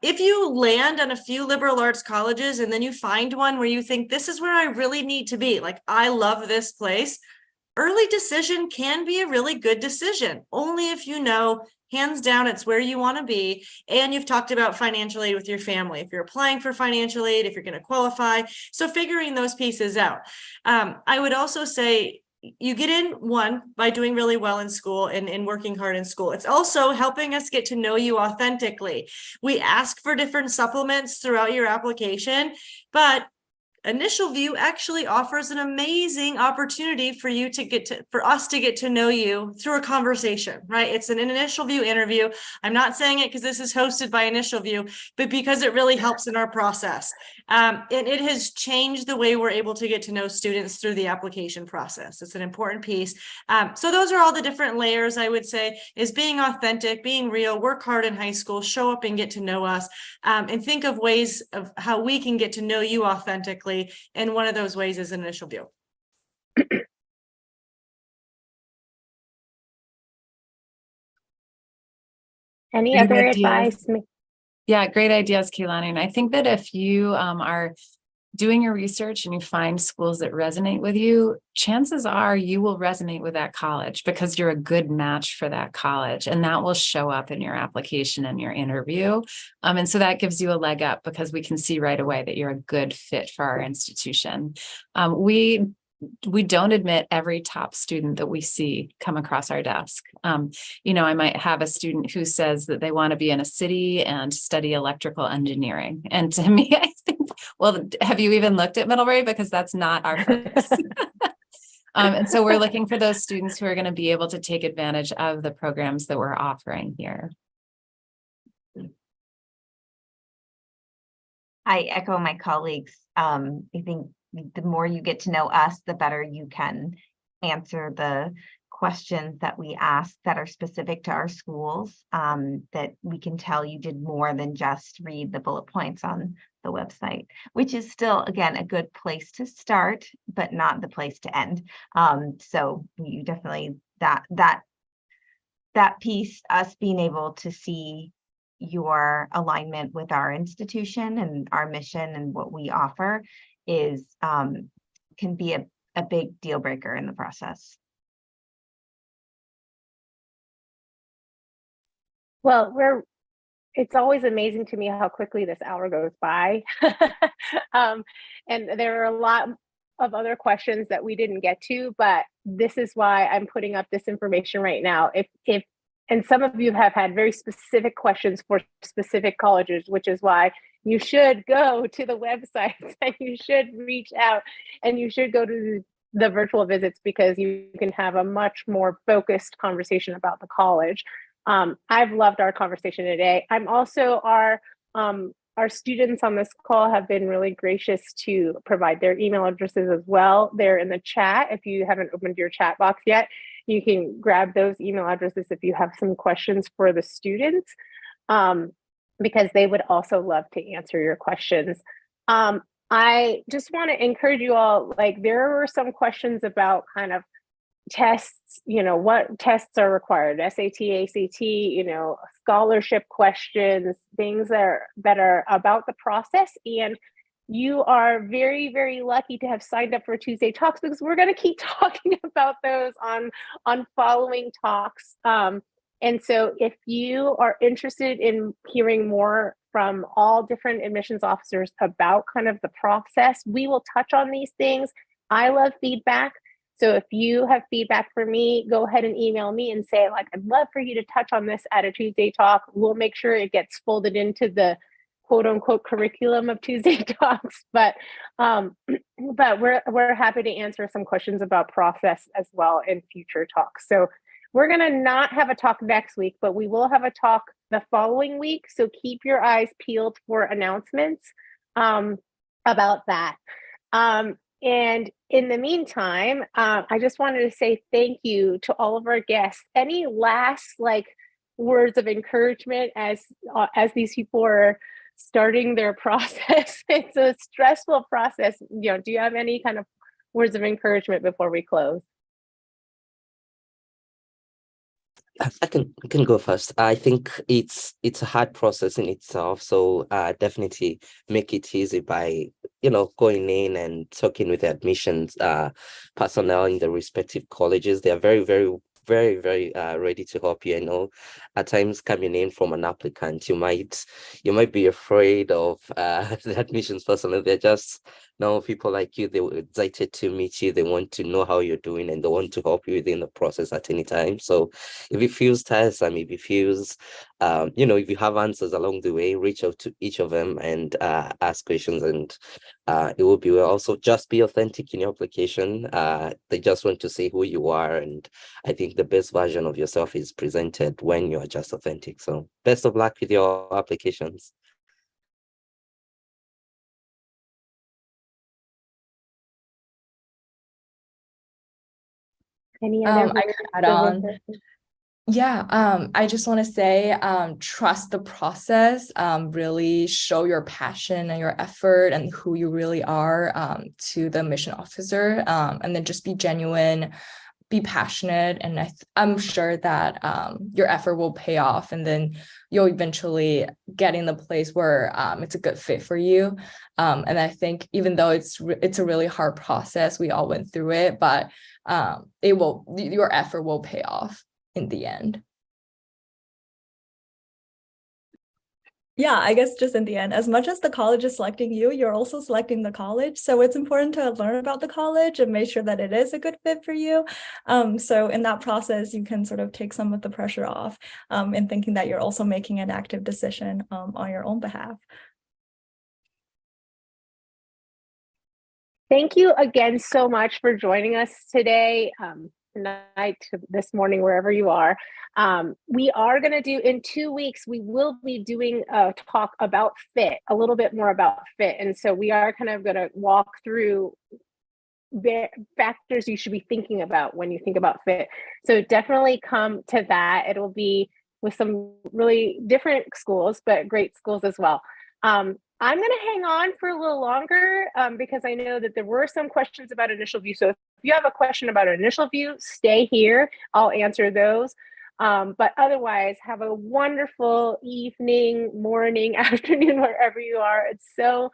Speaker 5: If you land on a few liberal arts colleges and then you find one where you think this is where I really need to be, like, I love this place, early decision can be a really good decision, only if you know hands down it's where you want to be, and you've talked about financial aid with your family, if you're applying for financial aid, if you're going to qualify. So figuring those pieces out. I would also say you get in, one, by doing really well in school and working hard in school. It's also helping us get to know you authentically. We ask for different supplements throughout your application, but Initial View actually offers an amazing opportunity for us to get to know you through a conversation, right? It's an Initial View interview. I'm not saying it because this is hosted by Initial View, but because it really helps in our process. And it has changed the way we're able to get to know students through the application process. It's an important piece. So those are all the different layers, I would say, is being authentic, being real, work hard in high school, show up and get to know us, and think of ways of how we can get to know you authentically. And one of those ways is Initial View.
Speaker 1: Any
Speaker 2: Great
Speaker 1: other
Speaker 2: ideas.
Speaker 1: advice?
Speaker 2: Yeah, great ideas, Keilani. And I think that if you are doing your research and you find schools that resonate with you, chances are you will resonate with that college because you're a good match for that college, and that will show up in your application and your interview. And so that gives you a leg up because we can see right away that you're a good fit for our institution. We don't admit every top student that we see come across our desk. I might have a student who says that they want to be in a city and study electrical engineering. And to me, I think, well, have you even looked at Middlebury? Because that's not our focus. And so we're looking for those students who are going to be able to take advantage of the programs that we're offering here.
Speaker 4: I echo my colleagues. I think the more you get to know us, the better you can answer the questions that we ask that are specific to our schools, that we can tell you did more than just read the bullet points on the website, which is still, again, a good place to start, but not the place to end. So you definitely, that piece, us being able to see your alignment with our institution and our mission and what we offer is can be a big deal breaker in the process.
Speaker 1: Well, it's always amazing to me how quickly this hour goes by. And there are a lot of other questions that we didn't get to, but this is why I'm putting up this information right now. And some of you have had very specific questions for specific colleges, which is why you should go to the websites and you should reach out and you should go to the virtual visits, because you can have a much more focused conversation about the college. I've loved our conversation today. I'm also, our students on this call have been really gracious to provide their email addresses as well. They're in the chat. If you haven't opened your chat box yet, you can grab those email addresses if you have some questions for the students, because they would also love to answer your questions. I just want to encourage you all, like, there were some questions about kind of tests, what tests are required, SAT, ACT, scholarship questions, things that are about the process. And you are very, very lucky to have signed up for Tuesday Talks, because we're going to keep talking about those on following talks. And so if you are interested in hearing more from all different admissions officers about kind of the process, we will touch on these things. I love feedback. So if you have feedback for me, go ahead and email me and say, like, I'd love for you to touch on this at a Tuesday Talk. We'll make sure it gets folded into the quote unquote curriculum of Tuesday Talks. But we're happy to answer some questions about process as well in future talks. So we're going to not have a talk next week, but we will have a talk the following week. So keep your eyes peeled for announcements about that. And in the meantime, I just wanted to say thank you to all of our guests. Any last words of encouragement as these people are starting their process? It's a stressful process. Do you have any kind of words of encouragement before we close?
Speaker 7: I can go first. I think it's a hard process in itself. So definitely make it easy by going in and talking with the admissions personnel in the respective colleges. They are very, very, very, very ready to help you. I know at times coming in from an applicant, you might be afraid of the admissions personnel. They're just people like you. They were excited to meet you. They want to know how you're doing, and they want to help you within the process at any time. So if it feels tiresome, if it feels if you have answers along the way, reach out to each of them and ask questions, and it will be well. Also, just be authentic in your application. They just want to see who you are, and I think the best version of yourself is presented when you are just authentic. So best of luck with your applications.
Speaker 1: Any other
Speaker 3: I can add on. Yeah, I just want to say, trust the process, really show your passion and your effort and who you really are to the admission officer, and then just be genuine. be passionate, and I'm sure that your effort will pay off, and then you'll eventually get in the place where it's a good fit for you. And I think even though it's a really hard process, we all went through it, but your effort will pay off in the end.
Speaker 6: Yeah, I guess just in the end, as much as the college is selecting you, you're also selecting the college. So it's important to learn about the college and make sure that it is a good fit for you. So in that process, you can sort of take some of the pressure off in thinking that you're also making an active decision on your own behalf.
Speaker 1: Thank you again so much for joining us today, tonight, this morning, wherever you are. We are going to do, in 2 weeks, we will be doing a talk about fit, a little bit more about fit. And so we are kind of going to walk through the factors you should be thinking about when you think about fit. So definitely come to that. It'll be with some really different schools, but great schools as well. I'm going to hang on for a little longer because I know that there were some questions about initial view. So if you have a question about initial view, stay here. I'll answer those. But otherwise, have a wonderful evening, morning, afternoon, wherever you are. It's so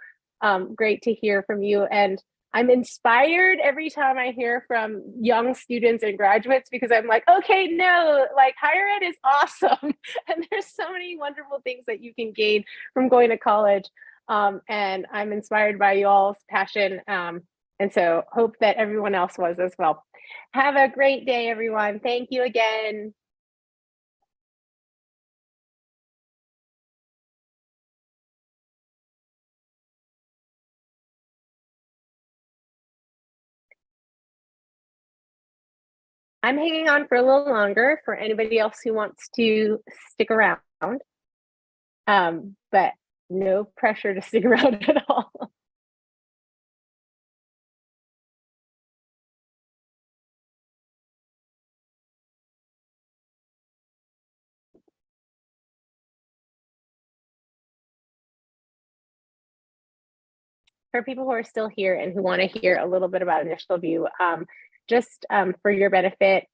Speaker 1: great to hear from you. And I'm inspired every time I hear from young students and graduates, because I'm like, okay, no, like higher ed is awesome. And there's so many wonderful things that you can gain from going to college. And I'm inspired by y'all's passion. And so hope that everyone else was as well. Have a great day, everyone. Thank you again. I'm hanging on for a little longer for anybody else who wants to stick around. But no pressure to stick around at all. For people who are still here and who want to hear a little bit about Initial View, just for your benefit,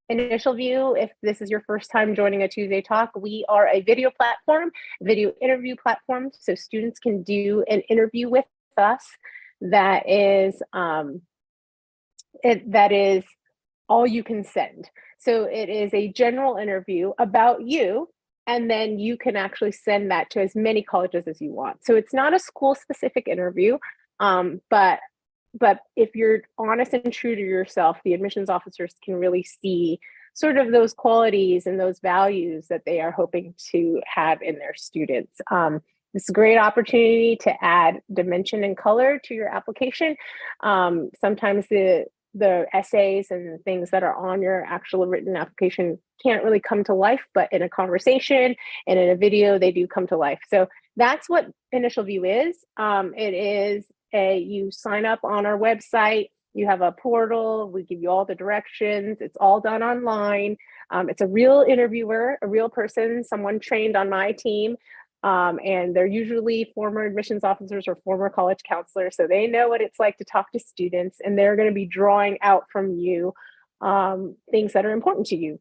Speaker 1: Initial View, if this is your first time joining a Tuesday Talk, we are a video platform, video interview platform, so students can do an interview with us that is all you can send. So it is a general interview about you, and then you can actually send that to as many colleges as you want. So it's not a school-specific interview, but if you're honest and true to yourself, the admissions officers can really see sort of those qualities and those values that they are hoping to have in their students. It's a great opportunity to add dimension and color to your application. Sometimes the essays and things that are on your actual written application can't really come to life, but in a conversation and in a video, they do come to life. So that's what Initial View is. It is you sign up on our website, you have a portal, we give you all the directions, it's all done online. It's a real interviewer, a real person, someone trained on my team. And they're usually former admissions officers or former college counselors, so they know what it's like to talk to students, and they're going to be drawing out from you things that are important to you.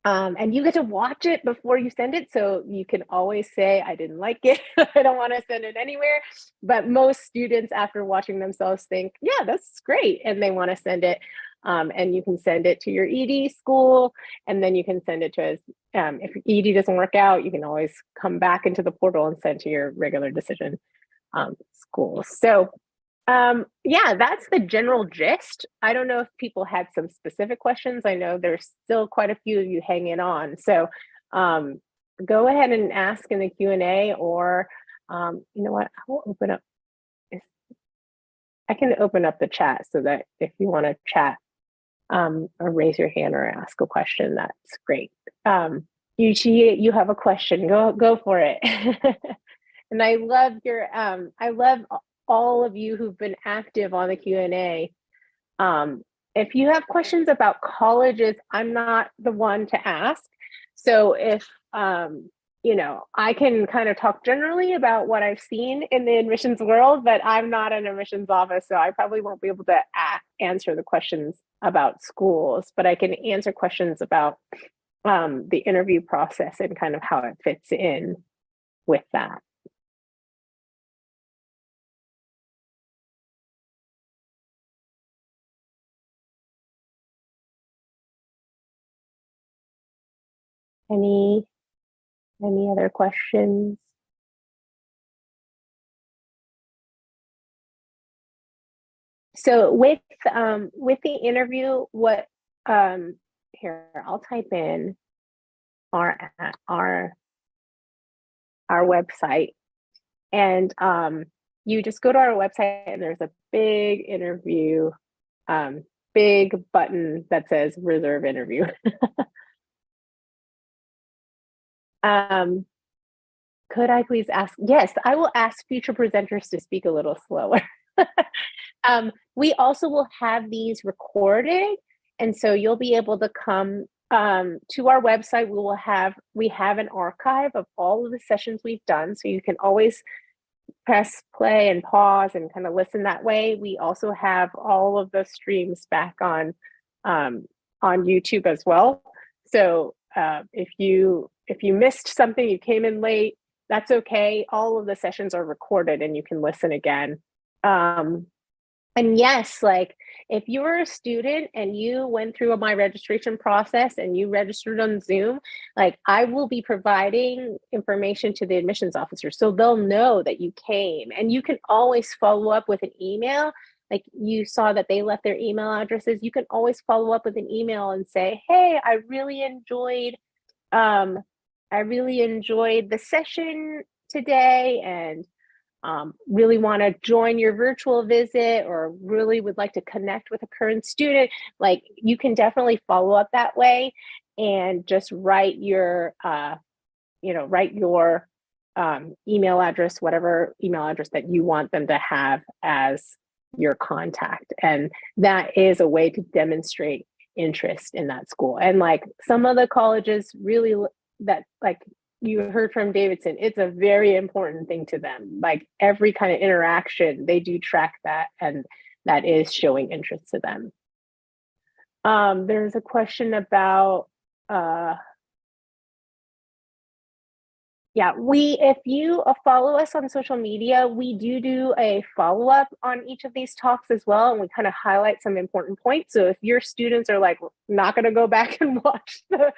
Speaker 1: And you get to watch it before you send it, so you can always say, I didn't like it, I don't want to send it anywhere. But most students, after watching themselves, think, yeah, that's great, and they want to send it. And you can send it to your ED school, and then you can send it to us. If ED doesn't work out, you can always come back into the portal and send to your regular decision schools. So yeah, that's the general gist. I don't know if people had some specific questions. I know there's still quite a few of you hanging on. So go ahead and ask in the Q&A, or you know what, I will open up. I can open up the chat so that if you want to chat or raise your hand or ask a question, that's great. Yuchi, you have a question, go for it. And I love I love all of you who've been active on the Q&A. If you have questions about colleges, I'm not the one to ask. So if you know, I can kind of talk generally about what I've seen in the admissions world, but I'm not an admissions office, so I probably won't be able to answer the questions about schools, but I can answer questions about the interview process and kind of how it fits in with that. Any other questions? So with the interview, what here, I'll type in our website, and you just go to our website and there's a big interview, big button that says reserve interview. Could I please ask? Yes, I will ask future presenters to speak a little slower. We also will have these recorded, and so you'll be able to come to our website. We have an archive of all of the sessions we've done, so you can always press play and pause and kind of listen that way. We also have all of the streams back on YouTube as well. So if you missed something, you came in late, that's okay. All of the sessions are recorded and you can listen again. And yes, like if you were a student and you went through my registration process and you registered on Zoom, like I will be providing information to the admissions officer so they'll know that you came, and you can always follow up with an email. Like you saw that they left their email addresses. You can always follow up with an email and say, hey, I really enjoyed the session today, and really want to join your virtual visit, or really would like to connect with a current student. Like you can definitely follow up that way, and just write your email address, whatever email address that you want them to have as your contact. And that is a way to demonstrate interest in that school. And like some of the colleges really, that like you heard from Davidson, it's a very important thing to them. Like every kind of interaction, they do track that, and that is showing interest to them. There's a question about, if you follow us on social media, we do a follow-up on each of these talks as well, and we kind of highlight some important points. So if your students are like not going to go back and watch the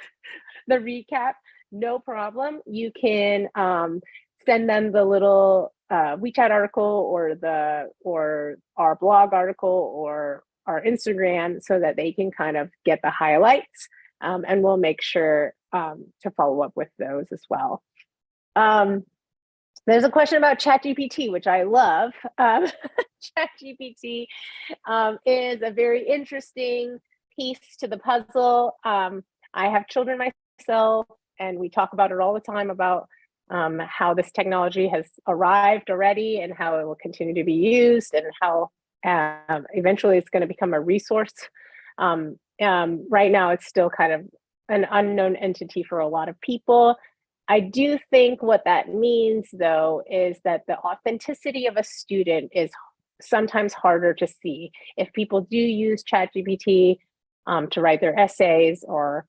Speaker 1: recap, no problem. You can send them the little WeChat article or our blog article or our Instagram, so that they can kind of get the highlights, and we'll make sure to follow up with those as well. There's a question about ChatGPT, which I love. ChatGPT is a very interesting piece to the puzzle. I have children myself, and we talk about it all the time about how this technology has arrived already and how it will continue to be used, and how eventually it's going to become a resource. Right now, it's still kind of an unknown entity for a lot of people. I do think what that means, though, is that the authenticity of a student is sometimes harder to see. If people do use ChatGPT to write their essays or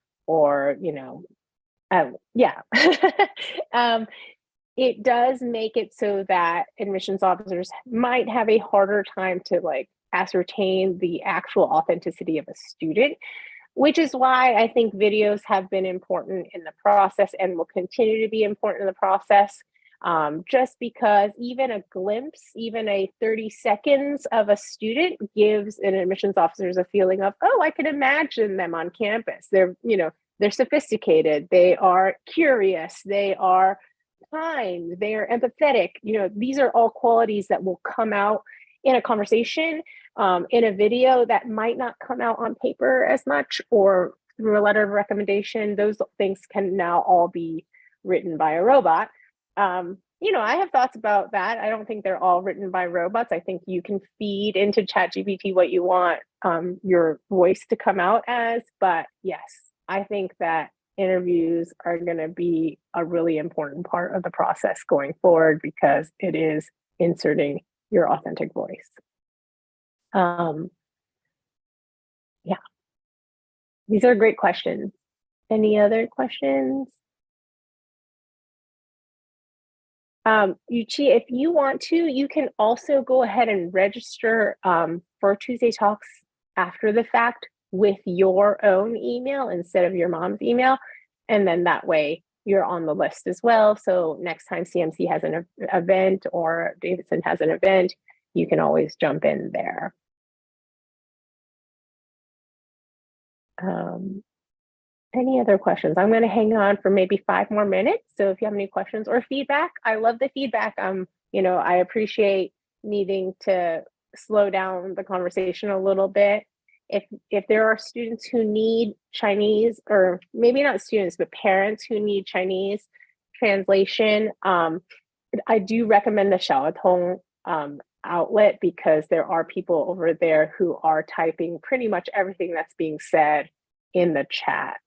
Speaker 1: it does make it so that admissions officers might have a harder time to like ascertain the actual authenticity of a student, which is why I think videos have been important in the process and will continue to be important in the process. Just because even a glimpse, even a 30 seconds of a student gives an admissions officers a feeling of, oh, I can imagine them on campus. They're sophisticated, they are curious, they are kind, they are empathetic. These are all qualities that will come out in a conversation, in a video that might not come out on paper as much, or through a letter of recommendation. Those things can now all be written by a robot. I have thoughts about that. I don't think they're all written by robots. I think you can feed into ChatGPT what you want your voice to come out as. But yes, I think that interviews are going to be a really important part of the process going forward because it is inserting your authentic voice. Yeah, these are great questions. Any other questions? Yuchi, if you want to, you can also go ahead and register for Tuesday Talks after the fact with your own email instead of your mom's email. And then that way you're on the list as well. So next time CMC has an event or Davidson has an event, you can always jump in there. Any other questions? I'm going to hang on for maybe 5 more minutes. So if you have any questions or feedback, I love the feedback. You know, I appreciate needing to slow down the conversation a little bit. If there are students who need Chinese, or maybe not students, but parents who need Chinese translation, I do recommend the Xiaotong outlet because there are people over there who are typing pretty much everything that's being said in the chat.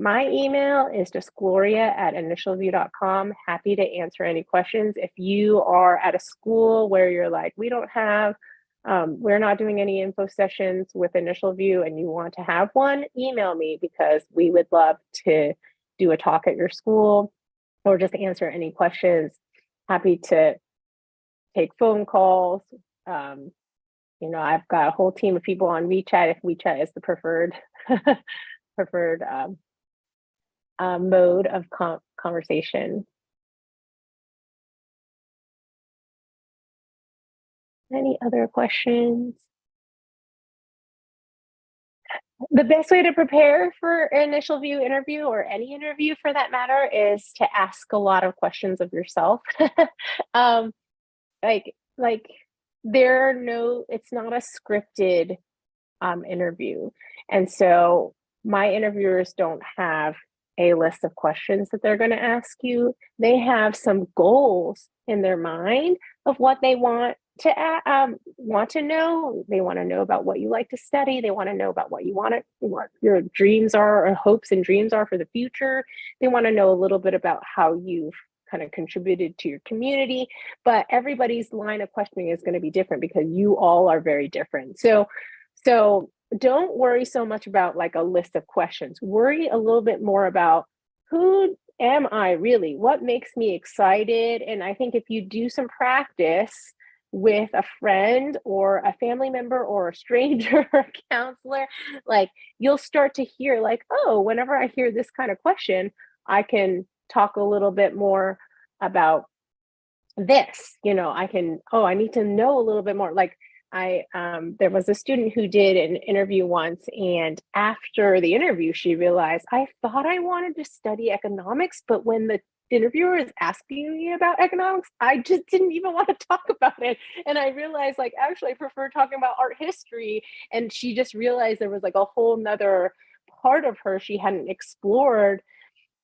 Speaker 1: My email is just gloria@initialview.com. Happy to answer any questions. If you are at a school where you're like, we're not doing any info sessions with Initial View and you want to have one, email me because we would love to do a talk at your school or just answer any questions. Happy to take phone calls. You know, I've got a whole team of people on WeChat if WeChat is the preferred mode of conversation. Any other questions? The best way to prepare for an Initial View interview, or any interview for that matter, is to ask a lot of questions of yourself. It's not a scripted interview. And so my interviewers don't have a list of questions that they're going to ask you. They have some goals in their mind of what they want to know. They want to know about what you like to study. They want to know about what your dreams are, or hopes and dreams are for the future. They want to know a little bit about how you've kind of contributed to your community, but everybody's line of questioning is going to be different because you all are very different. So don't worry so much about like a list of questions. Worry a little bit more about, who am I really? What makes me excited? And I think if you do some practice with a friend or a family member or a stranger or a counselor, like you'll start to hear like, oh, whenever I hear this kind of question, I can talk a little bit more about this. You know, I need to know a little bit more. Like there was a student who did an interview once, and after the interview, she realized, I thought I wanted to study economics, but when the interviewer is asking me about economics, I just didn't even want to talk about it. And I realized, like, actually I prefer talking about art history. And she just realized there was like a whole nother part of her she hadn't explored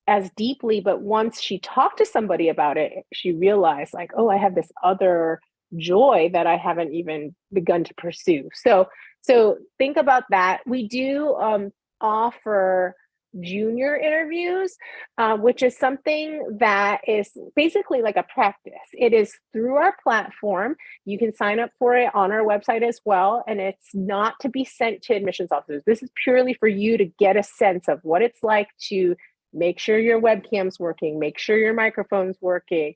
Speaker 1: as deeply. But once she talked to somebody about it, she realized like, oh, I have this other joy that I haven't even begun to pursue. So think about that. We do offer junior interviews, which is something that is basically like a practice. It is through our platform. You can sign up for it on our website as well. And it's not to be sent to admissions officers. This is purely for you to get a sense of what it's like to make sure your webcam's working, make sure your microphone's working.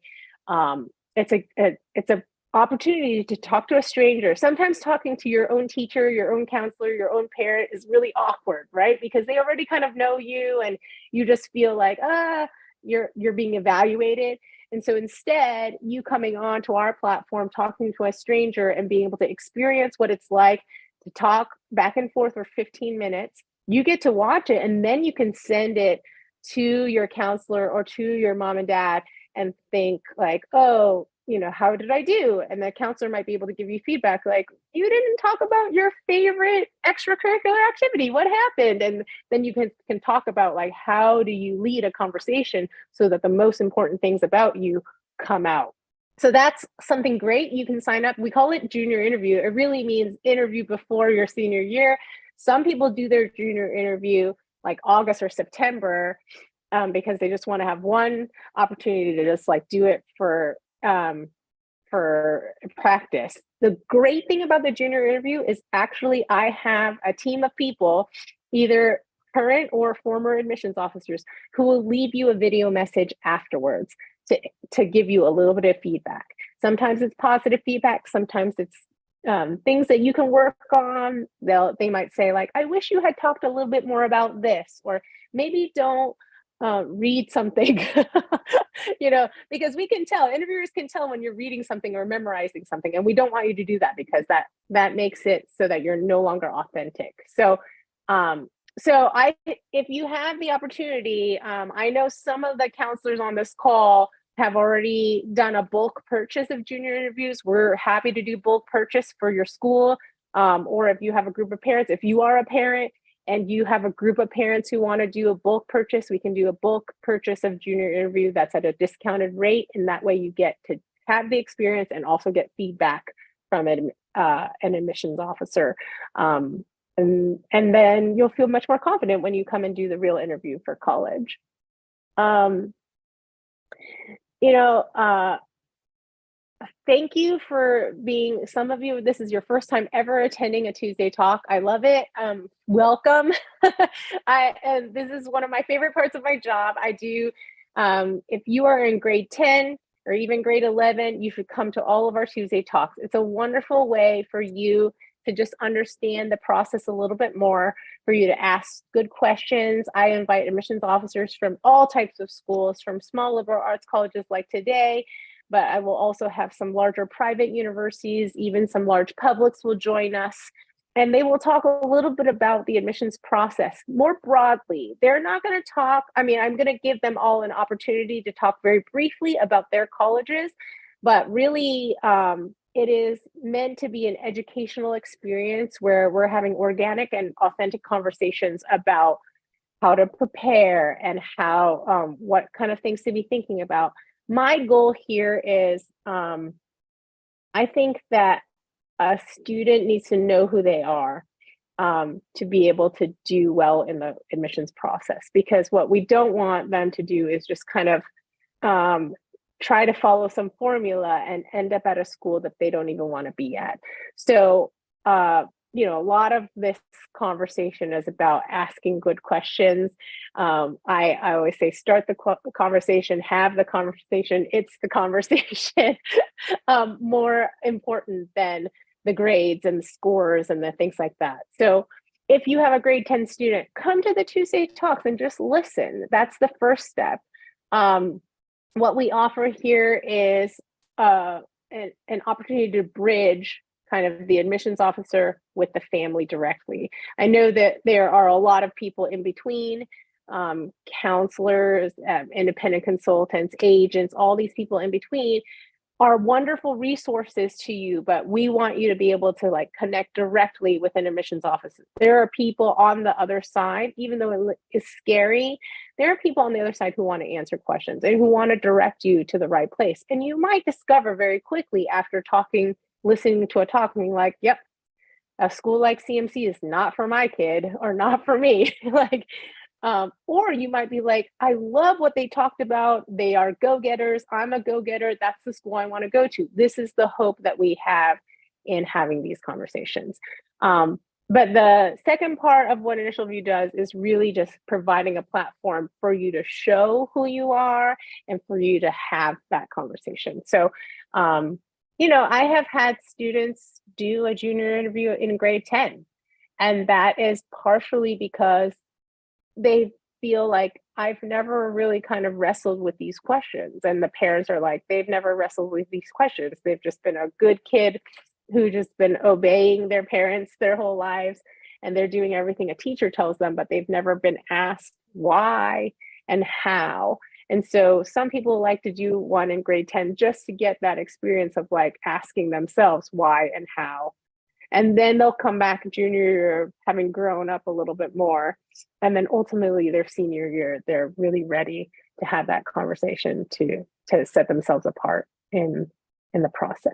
Speaker 1: It's a opportunity to talk to a stranger. Sometimes talking to your own teacher, your own counselor, your own parent is really awkward, right? Because they already kind of know you and you just feel like, you're being evaluated. And so instead, you coming on to our platform, talking to a stranger and being able to experience what it's like to talk back and forth for 15 minutes, you get to watch it, and then you can send it to your counselor or to your mom and dad and think like, oh, you know, how did I do? And the counselor might be able to give you feedback like, you didn't talk about your favorite extracurricular activity. What happened? And then you can talk about like, how do you lead a conversation so that the most important things about you come out? So that's something great. You can sign up. We call it junior interview. It really means interview before your senior year. Some people do their junior interview like August or September, because they just want to have one opportunity to just like do it for practice. The great thing about the junior interview is actually I have a team of people, either current or former admissions officers, who will leave you a video message afterwards to give you a little bit of feedback. Sometimes it's positive feedback, sometimes it's things that you can work on. They might say like, I wish you had talked a little bit more about this, or maybe don't read something, because we can tell, interviewers can tell when you're reading something or memorizing something, and we don't want you to do that because that makes it so that you're no longer authentic. So if you have the opportunity, I know some of the counselors on this call have already done a bulk purchase of junior interviews. We're happy to do bulk purchase for your school, or if you have a group of parents, if you are a parent and you have a group of parents who want to do a bulk purchase, we can do a bulk purchase of junior interview that's at a discounted rate, and that way you get to have the experience and also get feedback from an admissions officer. And then you'll feel much more confident when you come and do the real interview for college. Thank you for being, some of you, this is your first time ever attending a Tuesday talk. I love it. Welcome. And this is one of my favorite parts of my job. I do, if you are in grade 10 or even grade 11, you should come to all of our Tuesday talks. It's a wonderful way for you to just understand the process a little bit more, for you to ask good questions. I invite admissions officers from all types of schools, from small liberal arts colleges like today, but I will also have some larger private universities, even some large publics will join us. And they will talk a little bit about the admissions process more broadly. They're not going to talk, I'm going to give them all an opportunity to talk very briefly about their colleges, but really, it is meant to be an educational experience where we're having organic and authentic conversations about how to prepare and how, what kind of things to be thinking about. My goal here is, I think that a student needs to know who they are to be able to do well in the admissions process, because what we don't want them to do is just kind of try to follow some formula and end up at a school that they don't even want to be at. So, a lot of this conversation is about asking good questions. I always say, start the conversation, have the conversation. It's the conversation more important than the grades and the scores and the things like that. So if you have a grade 10 student, come to the Tuesday talks and just listen. That's the first step. What we offer here is an opportunity to bridge kind of the admissions officer with the family directly. I know that there are a lot of people in between, counselors, independent consultants, agents, all these people in between are wonderful resources to you, but we want you to be able to like connect directly with an admissions office. There are people on the other side, even though it is scary, there are people on the other side who want to answer questions and who want to direct you to the right place. And you might discover very quickly after listening to a talk, being like, yep, a school like CMC is not for my kid or not for me. Or you might be like, I love what they talked about. They are go-getters. I'm a go-getter. That's the school I want to go to. This is the hope that we have in having these conversations. But the second part of what Initial View does is really just providing a platform for you to show who you are and for you to have that conversation. So, I have had students do a junior interview in grade 10, and that is partially because they feel like I've never really kind of wrestled with these questions. And the parents are like, they've never wrestled with these questions. They've just been a good kid who just been obeying their parents their whole lives. And they're doing everything a teacher tells them, but they've never been asked why and how. And so some people like to do one in grade 10 just to get that experience of like asking themselves why and how. And then they'll come back junior year, having grown up a little bit more. And then ultimately their senior year, they're really ready to have that conversation to set themselves apart in the process.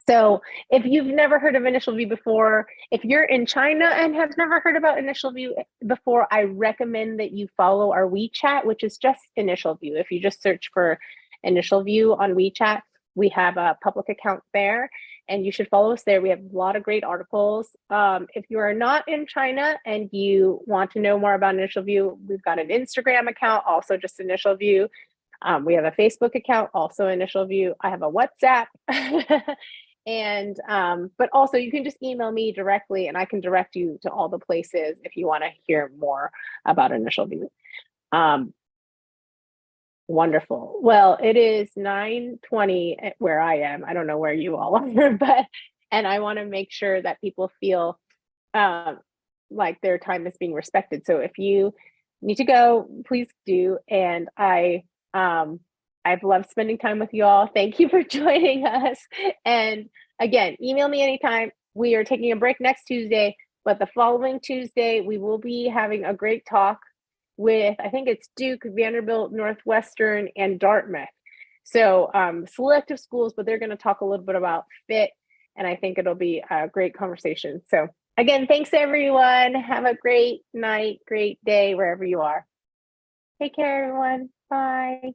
Speaker 1: So if you've never heard of Initial View before, if you're in China and have never heard about Initial View before, I recommend that you follow our WeChat, which is just Initial View. If you just search for Initial View on WeChat, we have a public account there, and you should follow us there. We have a lot of great articles. If you are not in China and you want to know more about Initial View, we've got an Instagram account, also just Initial View. We have a Facebook account, also Initial View. I have a WhatsApp. And but also you can just email me directly and I can direct you to all the places if you want to hear more about Initial View. Wonderful. Well, it is 9:20 where I am. I don't know where you all are, but and I want to make sure that people feel like their time is being respected. So if you need to go, please do. And I've loved spending time with you all. Thank you for joining us. And again, email me anytime. We are taking a break next Tuesday, but the following Tuesday, we will be having a great talk with, I think it's Duke, Vanderbilt, Northwestern, and Dartmouth. So selective schools, but they're going to talk a little bit about fit. And I think it'll be a great conversation. So again, thanks everyone. Have a great night, great day, wherever you are. Take care, everyone. Bye.